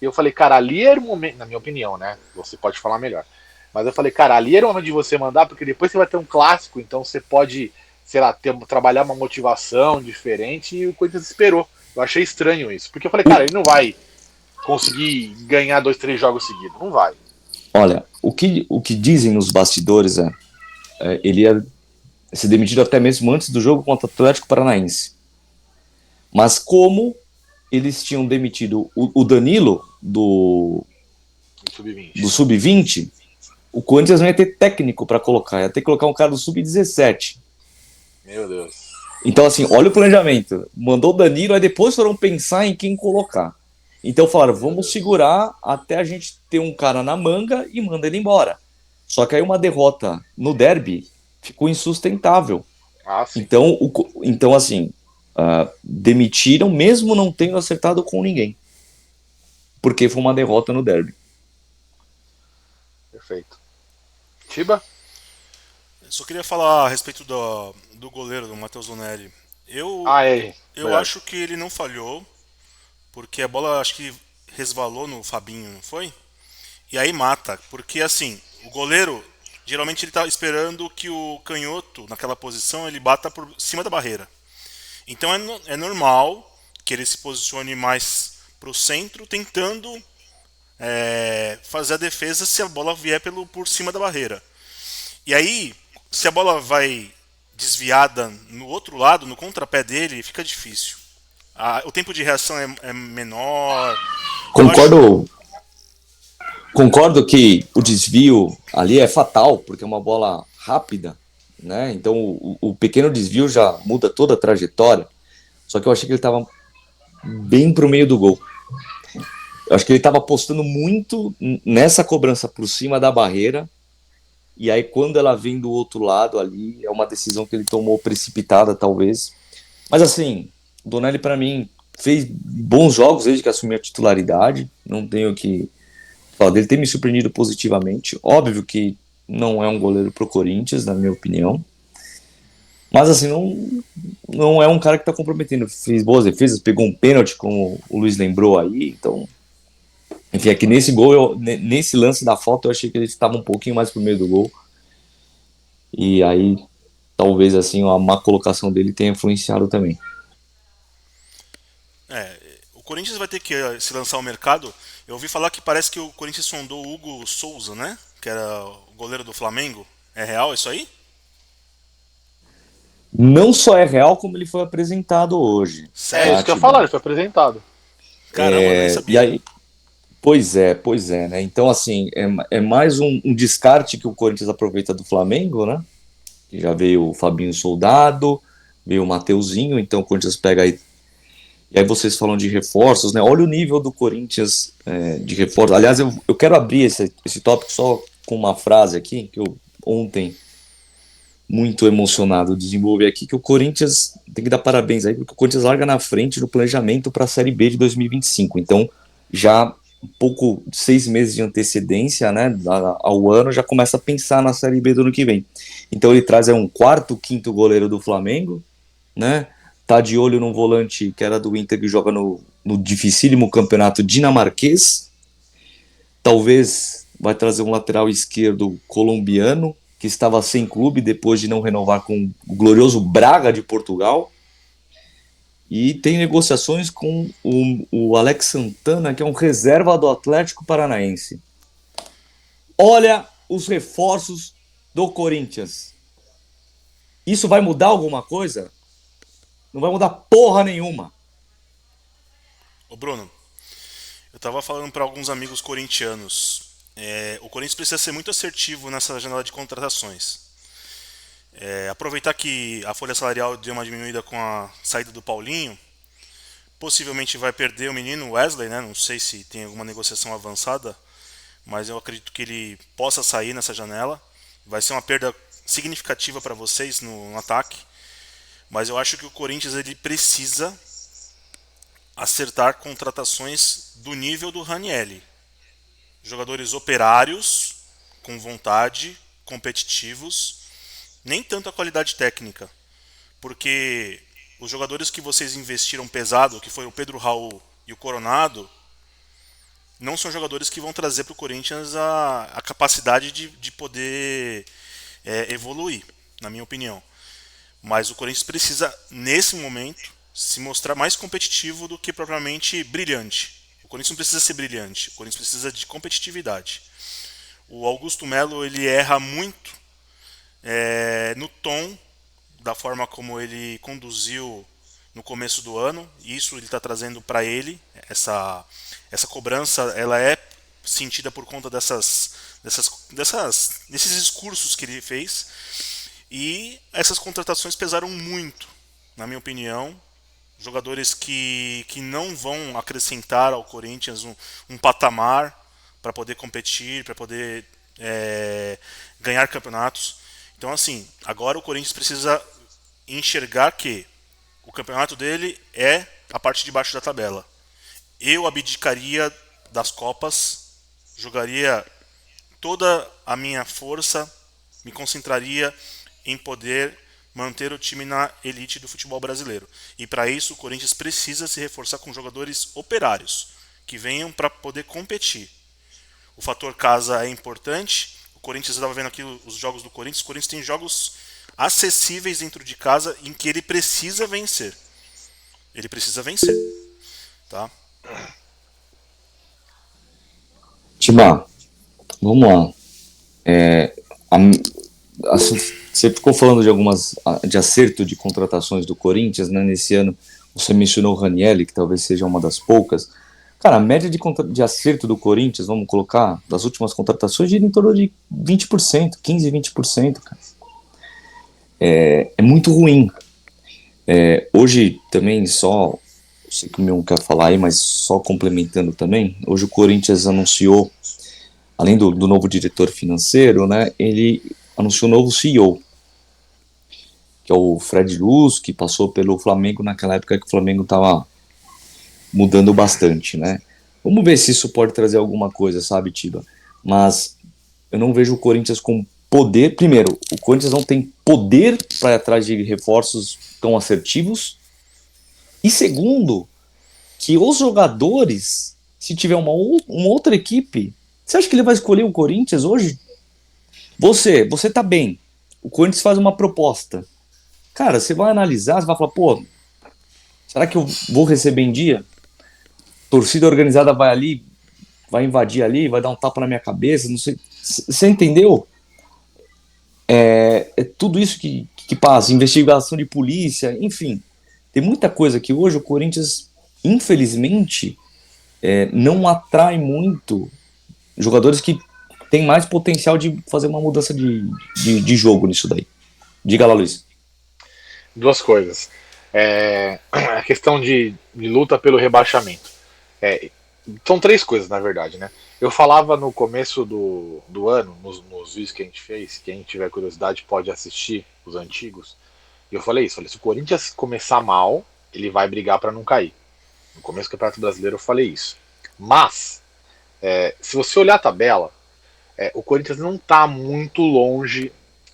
E eu falei, cara, ali era o momento, na minha opinião, né? Você pode falar melhor. Mas eu falei, cara, ali era o momento de você mandar, porque depois você vai ter um clássico, então você pode, sei lá, trabalhar uma motivação diferente, e o Corinthians esperou. Eu achei estranho isso. Porque eu falei, cara, ele não vai conseguir ganhar 2, 3 jogos seguidos. Não vai. Olha, o que dizem nos bastidores ele ia ser demitido até mesmo antes do jogo contra o Atlético Paranaense. Mas como eles tinham demitido o Danilo do Sub-20, o Corinthians não ia ter técnico para colocar, ia ter que colocar um cara do Sub-17. Meu Deus. Então, assim, olha o planejamento. Mandou o Danilo, aí depois foram pensar em quem colocar. Então falaram, vamos segurar até a gente ter um cara na manga e manda ele embora. Só que aí uma derrota no derby ficou insustentável. Sim. Então assim, demitiram mesmo não tendo acertado com ninguém. Porque foi uma derrota no derby. Perfeito. Tiba? Só queria falar a respeito do goleiro, do Matheus Donelli. Eu acho que ele não falhou, porque a bola acho que resvalou no Fabinho, não foi? E aí mata, porque assim, o goleiro, geralmente ele tá esperando que o canhoto, naquela posição, ele bata por cima da barreira. Então é normal que ele se posicione mais pro centro, tentando fazer a defesa se a bola vier por cima da barreira. E aí, se a bola vai desviada no outro lado, no contrapé dele, fica difícil. O tempo de reação é menor. Concordo que o desvio ali é fatal, porque é uma bola rápida, né? Então o pequeno desvio já muda toda a trajetória. Só que eu achei que ele estava bem pro meio do gol. Eu acho que ele estava apostando muito nessa cobrança por cima da barreira. E aí, quando ela vem do outro lado ali, é uma decisão que ele tomou precipitada, talvez. Mas assim, o Donelli, para mim, fez bons jogos desde que assumiu a titularidade. Não tenho que falar dele. Tem me surpreendido positivamente. Óbvio que não é um goleiro pro Corinthians, na minha opinião. Mas assim, não é um cara que tá comprometendo. Fez boas defesas, pegou um pênalti, como o Luiz lembrou aí. Então, enfim, é que nesse gol, nesse lance da falta, eu achei que ele estava um pouquinho mais pro meio do gol. E aí, talvez assim, a má colocação dele tenha influenciado também. O Corinthians vai ter que se lançar ao mercado. Eu ouvi falar que parece que o Corinthians sondou o Hugo Souza, né? Que era o goleiro do Flamengo. É real isso aí? Não só é real, como ele foi apresentado hoje. Sério? Isso que eu ia falar, ele foi apresentado. Caramba, eu nem sabia. E aí, pois é, né? Então, assim, é mais um descarte que o Corinthians aproveita do Flamengo, né? Que já veio o Fabinho Soldado, veio o Mateuzinho, então o Corinthians pega aí. E aí vocês falam de reforços, né? Olha o nível do Corinthians de reforços. Aliás, eu quero abrir esse tópico só com uma frase aqui, que eu ontem, muito emocionado, desenvolvi aqui, que o Corinthians tem que dar parabéns aí, porque o Corinthians larga na frente do planejamento para a Série B de 2025. Então, já um pouco, 6 meses de antecedência, né, ao ano, já começa a pensar na Série B do ano que vem. Então ele traz um quarto, quinto goleiro do Flamengo, né, tá de olho num volante que era do Inter, que joga no dificílimo campeonato dinamarquês, talvez vai trazer um lateral esquerdo colombiano, que estava sem clube depois de não renovar com o glorioso Braga de Portugal. E tem negociações com o Alex Santana, que é um reserva do Atlético Paranaense. Olha os reforços do Corinthians. Isso vai mudar alguma coisa? Não vai mudar porra nenhuma. Ô Bruno, eu tava falando para alguns amigos corintianos. O Corinthians precisa ser muito assertivo nessa janela de contratações. Aproveitar que a folha salarial deu uma diminuída com a saída do Paulinho. Possivelmente vai perder o menino Wesley, né? Não sei se tem alguma negociação avançada, mas eu acredito que ele possa sair nessa janela. Vai ser uma perda significativa para vocês no ataque. Mas eu acho que o Corinthians ele precisa acertar contratações do nível do Ranieri. Jogadores operários, com vontade, competitivos, nem tanto a qualidade técnica. Porque os jogadores que vocês investiram pesado, que foi o Pedro Raul e o Coronado, não são jogadores que vão trazer para o Corinthians a capacidade de poder evoluir, na minha opinião. Mas o Corinthians precisa, nesse momento, se mostrar mais competitivo do que propriamente brilhante. O Corinthians não precisa ser brilhante, o Corinthians precisa de competitividade. O Augusto Melo ele erra muito no tom da forma como ele conduziu no começo do ano. Isso ele está trazendo para ele. Essa cobrança ela é sentida por conta desses discursos que ele fez. E essas contratações pesaram muito, na minha opinião. Jogadores que não vão acrescentar ao Corinthians um patamar para poder competir, para poder ganhar campeonatos. Então, assim, agora o Corinthians precisa enxergar que o campeonato dele é a parte de baixo da tabela. Eu abdicaria das Copas, jogaria toda a minha força, me concentraria em poder manter o time na elite do futebol brasileiro. E para isso o Corinthians precisa se reforçar com jogadores operários, que venham para poder competir. O fator casa é importante. O Corinthians, estava vendo aqui os jogos do Corinthians. O Corinthians tem jogos acessíveis dentro de casa em que ele precisa vencer. Ele precisa vencer. Tá? Timar, vamos lá. Você ficou falando de acerto de contratações do Corinthians, né? Nesse ano, você mencionou o Ranieri, que talvez seja uma das poucas. Cara, a média de acerto do Corinthians, vamos colocar, das últimas contratações, gira em torno de 20%, 15%, 20%, cara. É muito ruim. Hoje também sei que o meu quer falar aí, mas só complementando também, hoje o Corinthians anunciou, além do novo diretor financeiro, né, ele anunciou um novo CEO, que é o Fred Luz, que passou pelo Flamengo naquela época que o Flamengo estava mudando bastante, né? Vamos ver se isso pode trazer alguma coisa, sabe, Tiba? Mas eu não vejo o Corinthians com poder. Primeiro, o Corinthians não tem poder para ir atrás de reforços tão assertivos. E segundo, que os jogadores, se tiver uma outra equipe, você acha que ele vai escolher o Corinthians hoje? Você tá bem. O Corinthians faz uma proposta. Cara, você vai analisar, você vai falar, pô, será que eu vou receber em dia? Torcida organizada vai ali, vai invadir ali, vai dar um tapa na minha cabeça, não sei. Você entendeu? É tudo isso que passa, investigação de polícia, enfim. Tem muita coisa que hoje o Corinthians, infelizmente, não atrai muito jogadores que têm mais potencial de fazer uma mudança de jogo nisso daí. Diga lá, Luiz. Duas coisas. A questão de luta pelo rebaixamento. São três coisas, na verdade, né? Eu falava no começo do ano, nos vídeos que a gente fez, quem tiver curiosidade pode assistir os antigos, e eu falei isso, se o Corinthians começar mal, ele vai brigar para não cair. No começo do Campeonato Brasileiro eu falei isso. Mas, se você olhar a tabela, o Corinthians não está muito longe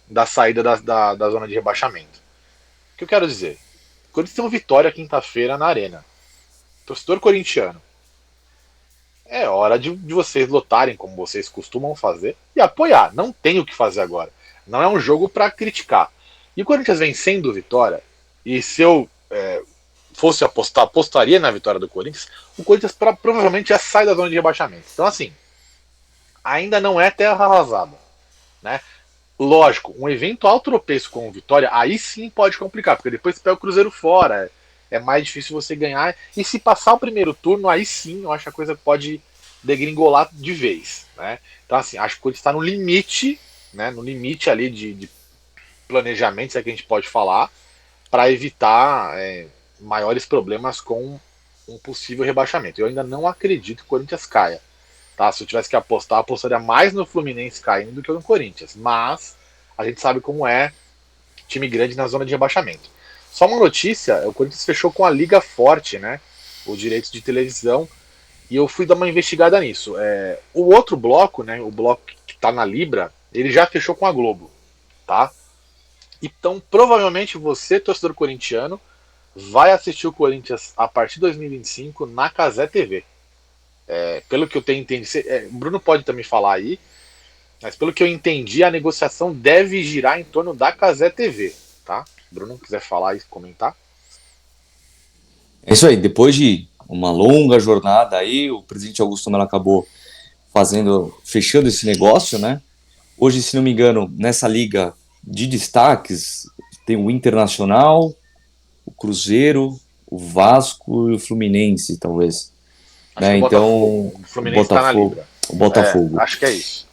da saída da zona de rebaixamento. O que eu quero dizer? O Corinthians tem uma vitória quinta-feira na Arena. Torcedor corintiano, é hora de vocês lotarem, como vocês costumam fazer, e apoiar. Não tem o que fazer agora. Não é um jogo para criticar. E o Corinthians vencendo o Vitória, e se eu fosse apostar, apostaria na vitória do Corinthians, o Corinthians provavelmente já sai da zona de rebaixamento. Então, assim, ainda não é terra arrasada, né? Lógico, um eventual tropeço com o Vitória, aí sim pode complicar, porque depois você pega o Cruzeiro fora, é mais difícil você ganhar. E se passar o primeiro turno, aí sim eu acho que a coisa pode degringolar de vez, né? Então, assim, acho que o Corinthians está no limite, né? No limite ali de planejamento, se é que a gente pode falar, para evitar maiores problemas com um possível rebaixamento. Eu ainda não acredito que o Corinthians caia. Tá? Se eu tivesse que apostar, apostaria mais no Fluminense caindo do que no Corinthians. Mas a gente sabe como é time grande na zona de rebaixamento. Só uma notícia, o Corinthians fechou com a Liga Forte, né? Os direitos de televisão. E eu fui dar uma investigada nisso. O outro bloco, né? O bloco que está na Libra, ele já fechou com a Globo. Tá? Então, provavelmente você, torcedor corintiano, vai assistir o Corinthians a partir de 2025 na Cazé TV. Pelo que eu tenho entendido, Bruno pode também falar aí, mas pelo que eu entendi, a negociação deve girar em torno da Cazé TV, tá? Bruno, quiser falar e comentar. É isso aí, depois de uma longa jornada aí, o presidente Augusto Melo acabou fechando esse negócio, né? Hoje, se não me engano, nessa liga de destaques, tem o Internacional, o Cruzeiro, o Vasco e o Fluminense, talvez. Acho que Né? o Botafogo. Então, O o Fluminense tá na Botafogo. Libra. O Botafogo. Acho que é isso.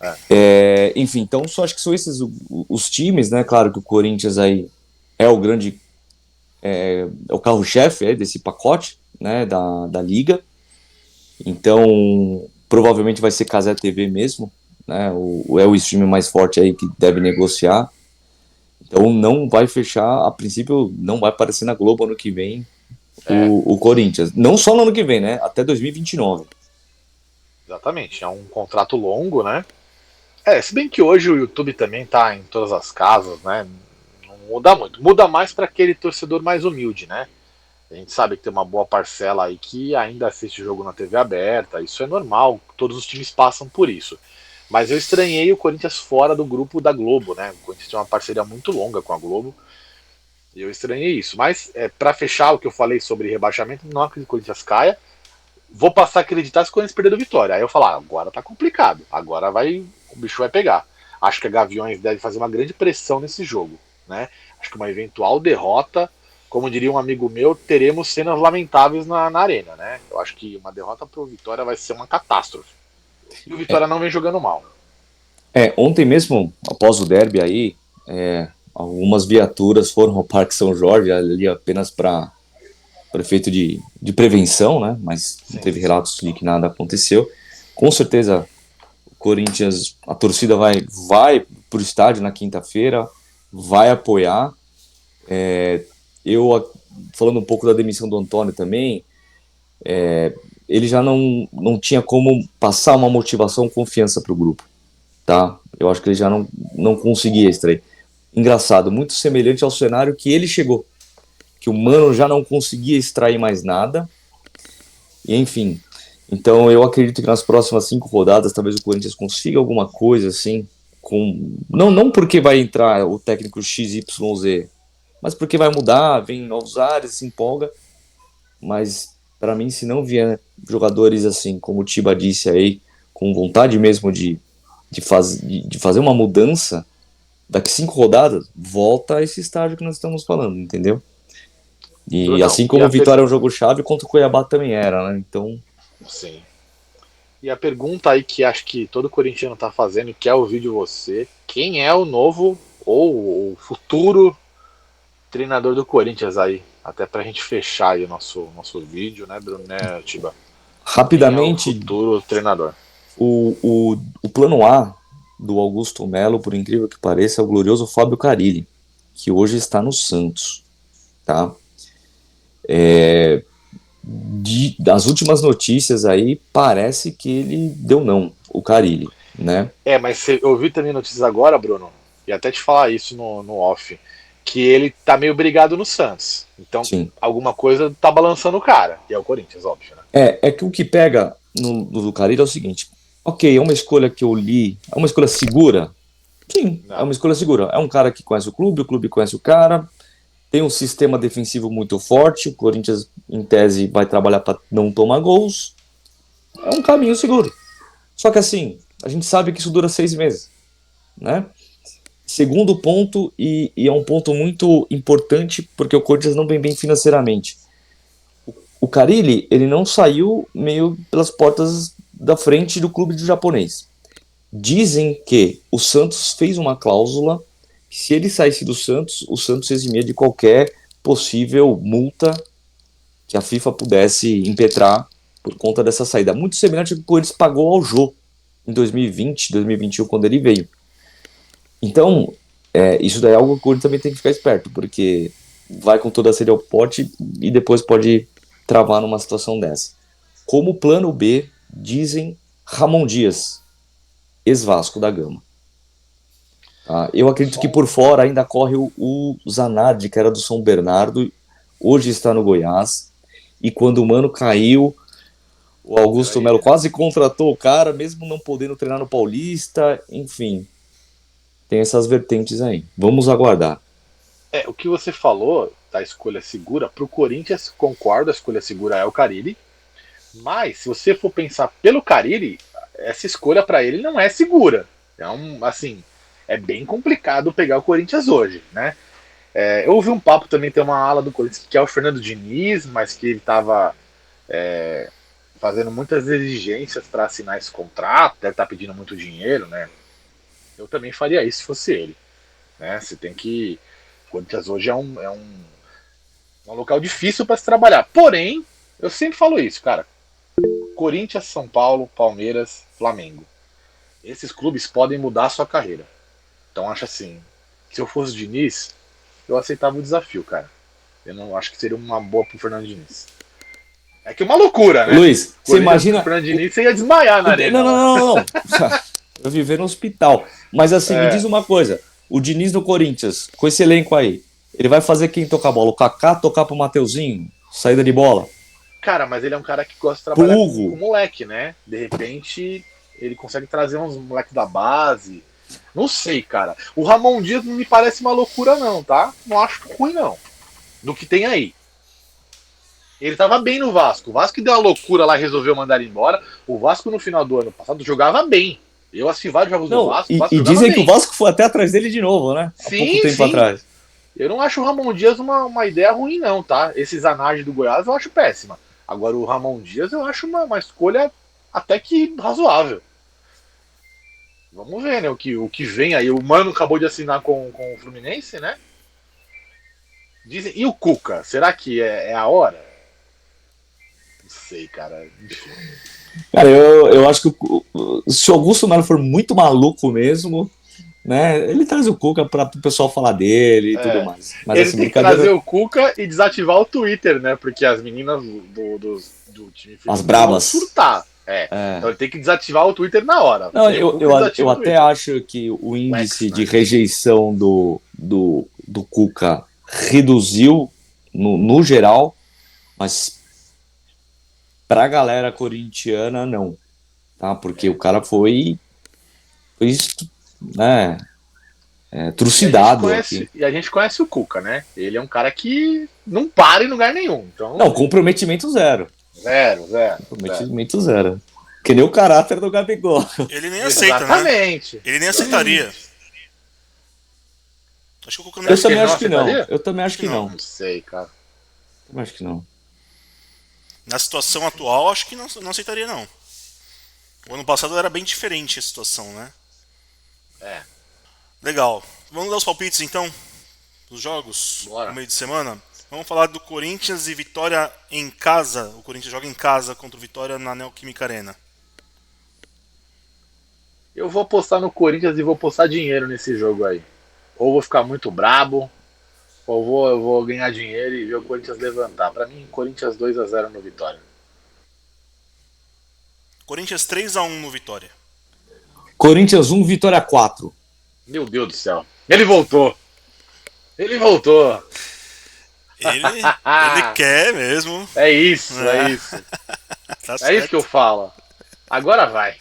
Enfim, então só acho que são esses os times, né? Claro que o Corinthians aí é o grande, é o carro-chefe desse pacote, né? Da liga. Então, provavelmente vai ser Cazé TV mesmo, né? É o stream mais forte aí que deve negociar. Então não vai fechar, a princípio não vai aparecer na Globo ano que vem o Corinthians. Não só no ano que vem, né? Até 2029. Exatamente. É um contrato longo, né? Se bem que hoje o YouTube também tá em todas as casas, né? Não muda muito. Muda mais para aquele torcedor mais humilde, né? A gente sabe que tem uma boa parcela aí que ainda assiste o jogo na TV aberta. Isso é normal, todos os times passam por isso. Mas eu estranhei o Corinthians fora do grupo da Globo, né? O Corinthians tem uma parceria muito longa com a Globo. E eu estranhei isso. Mas, para fechar o que eu falei sobre rebaixamento, não acredito que o Corinthians caia. Vou passar a acreditar se o Corinthians perder do Vitória. Aí eu falar, agora tá complicado. Agora o bicho vai pegar. Acho que a Gaviões deve fazer uma grande pressão nesse jogo, né? Acho que uma eventual derrota, como diria um amigo meu, teremos cenas lamentáveis na arena, né? Eu acho que uma derrota pro Vitória vai ser uma catástrofe. E o Vitória não vem jogando mal. Ontem mesmo, após o derby aí, algumas viaturas foram ao Parque São Jorge, ali apenas para efeito de prevenção, né? Mas não teve relatos de que nada aconteceu. Com certeza, o Corinthians, a torcida vai para o estádio na quinta-feira, vai apoiar. Falando um pouco da demissão do Antônio também, ele já não tinha como passar uma motivação, confiança para o grupo, tá? Eu acho que ele já não conseguia extrair. Engraçado, muito semelhante ao cenário que ele chegou, que o Mano já não conseguia extrair mais nada, e enfim. Então eu acredito que nas próximas 5 rodadas talvez o Corinthians consiga alguma coisa assim, não porque vai entrar o técnico XYZ, mas porque vai mudar, vem novos áreas, se empolga, mas para mim se não vier jogadores assim, como o Tiba disse aí, com vontade mesmo de fazer uma mudança, daqui 5 rodadas, volta a esse estágio que nós estamos falando, entendeu? E Brunão, assim como o Vitória é um jogo chave, contra o Cuiabá também era, né? Então. Sim. E a pergunta aí que acho que todo corintiano tá fazendo, quer ouvir de você, quem é o novo ou o futuro treinador do Corinthians aí? Até pra gente fechar aí o nosso vídeo, né, Bruno, né, Tiba? Quem é o Rapidamente, futuro treinador? o plano A do Augusto Melo, por incrível que pareça, é o glorioso Fábio Carille, que hoje está no Santos, tá? Das últimas notícias aí, parece que ele deu não, o Carille, né? Mas eu ouvi também notícias agora, Bruno, e até te falar isso no off, que ele tá meio brigado no Santos. Então, Sim. alguma coisa tá balançando o cara. E é o Corinthians, óbvio, né? É que o que pega no Carille é o seguinte: ok, é uma escolha que eu li, é uma escolha segura? Sim, é uma escolha segura. É um cara que conhece o clube conhece o cara, tem um sistema defensivo muito forte, o Corinthians, em tese, vai trabalhar para não tomar gols. É um caminho seguro. Só que assim, a gente sabe que isso dura 6 meses, né? Segundo ponto, e é um ponto muito importante, porque o Corinthians não vem bem financeiramente. O Carille, ele não saiu meio pelas portas da frente do clube do japonês. Dizem que o Santos fez uma cláusula que se ele saísse do Santos, o Santos eximia de qualquer possível multa que a FIFA pudesse impetrar por conta dessa saída. Muito semelhante ao que o Corinthians pagou ao Jô em 2020, 2021, quando ele veio. Então, isso daí é algo que o Corinthians também tem que ficar esperto, porque vai com toda a sede ao pote e depois pode travar numa situação dessa. Como plano B, dizem Ramon Dias, ex-Vasco da Gama. Eu acredito que por fora ainda corre o Zanardi, que era do São Bernardo, hoje está no Goiás, e quando o Mano caiu, o Augusto Melo quase contratou o cara, mesmo não podendo treinar no Paulista, enfim, tem essas vertentes aí. Vamos aguardar. O que você falou, da escolha segura, pro Corinthians, concordo, a escolha segura é o Carille. Mas, se você for pensar pelo Carille, essa escolha para ele não é segura. Assim, é bem complicado pegar o Corinthians hoje, né? Eu ouvi um papo também, tem uma ala do Corinthians que é o Fernando Diniz, mas que ele estava fazendo muitas exigências para assinar esse contrato, deve estar pedindo muito dinheiro, né? Eu também faria isso se fosse ele, né? Você tem que... O Corinthians hoje é um local difícil para se trabalhar. Porém, eu sempre falo isso, cara. Corinthians, São Paulo, Palmeiras, Flamengo. Esses clubes podem mudar a sua carreira. Então acho assim, se eu fosse o Diniz, eu aceitava o desafio, cara. Eu não acho que seria uma boa pro Fernando Diniz. É que é uma loucura, né? Luiz, você imagina... O Fernando Diniz, você ia desmaiar na arena. Não. Eu viver no hospital. Mas assim, me diz uma coisa. O Diniz no Corinthians, com esse elenco aí, ele vai fazer quem tocar a bola? O Kaká tocar pro Mateuzinho? Saída de bola? Cara, mas ele é um cara que gosta de trabalhar com moleque, né? De repente, ele consegue trazer uns moleques da base. Não sei, cara. O Ramon Dias não me parece uma loucura, não, tá? Não acho ruim, não. Do que tem aí. Ele tava bem no Vasco. O Vasco que deu uma loucura lá e resolveu mandar ele embora. O Vasco no final do ano passado jogava bem. Eu assisti vários jogos do Vasco. E dizem que o Vasco foi até atrás dele de novo, né? Há pouco tempo atrás. Eu não acho o Ramon Dias uma ideia ruim, não, tá? Esse Zanardi do Goiás eu acho péssima. Agora o Ramon Dias eu acho uma escolha até que razoável. Vamos ver, né? O que vem aí. O Mano acabou de assinar com o Fluminense, né? Dizem, e o Cuca? Será que é a hora? Não sei, cara. Enfim. Cara, eu acho que se o Augusto Melo for muito maluco mesmo, né? Ele traz o Cuca para o pessoal falar dele e tudo mais. Mas, ele tem que trazer o Cuca e desativar o Twitter, né? Porque as meninas do time as brabas vão surtar. Então ele tem que desativar o Twitter na hora. Não, eu até acho que o índice de rejeição do Cuca reduziu no geral, mas pra galera corintiana não, tá? Porque o cara foi né, trucidado. E a gente conhece o Cuca, né? Ele é um cara que não para em lugar nenhum. Então... Não, comprometimento zero. Zero. Comprometimento zero. Que nem o caráter do Gabigol. Ele nem aceita, Exatamente. Né? Ele nem aceitaria. Acho que o Cuca não Eu também acho que não. Eu também acho que não. Não sei, cara. Eu acho que não. Na situação atual, acho que não aceitaria, não. O ano passado era bem diferente a situação, né? Legal. Vamos dar os palpites, então, dos jogos no meio de semana? Vamos falar do Corinthians e Vitória em casa. O Corinthians joga em casa contra o Vitória na Neoquímica Arena. Eu vou apostar no Corinthians e vou apostar dinheiro nesse jogo aí. Ou vou ficar muito brabo, ou eu vou ganhar dinheiro e ver o Corinthians levantar. Pra mim, Corinthians 2-0 no Vitória. Corinthians 3-1 no Vitória. Corinthians 1, Vitória 4. Meu Deus do céu. Ele voltou. Ele voltou. Ele quer mesmo. É isso. Tá é isso que eu falo. Agora vai.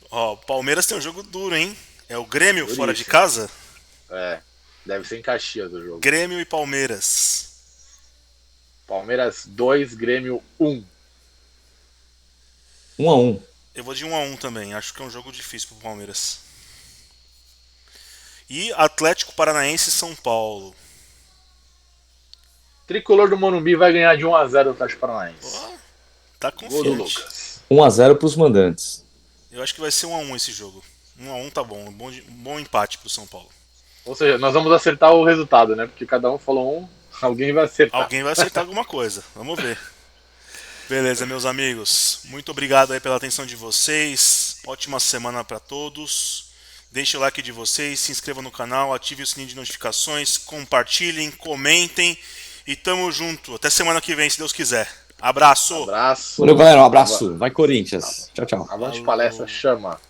Ó, o Palmeiras tem um jogo duro, hein? É o Grêmio fora de casa? Deve ser em Caxias o jogo. Grêmio e Palmeiras. Palmeiras 2, Grêmio 1. 1-1. Eu vou de 1-1 também. Acho que é um jogo difícil pro Palmeiras. E Atlético Paranaense e São Paulo. Tricolor do Morumbi vai ganhar de 1-0 o Atlético Paranaense. Tá confiante. 1-0 pros mandantes. Eu acho que vai ser 1-1 esse jogo. 1-1 tá bom. Bom empate pro São Paulo. Ou seja, nós vamos acertar o resultado, né? Porque cada um falou um, alguém vai acertar. Alguém vai acertar alguma coisa. Vamos ver. Beleza, meus amigos. Muito obrigado aí pela atenção de vocês. Ótima semana para todos. Deixe o like de vocês, se inscrevam no canal, ative o sininho de notificações, compartilhem, comentem e tamo junto. Até semana que vem, se Deus quiser. Abraço. Abraço. Valeu, galera. Um abraço. Vai, Corinthians. Tchau, tchau. Avante palestra, chama.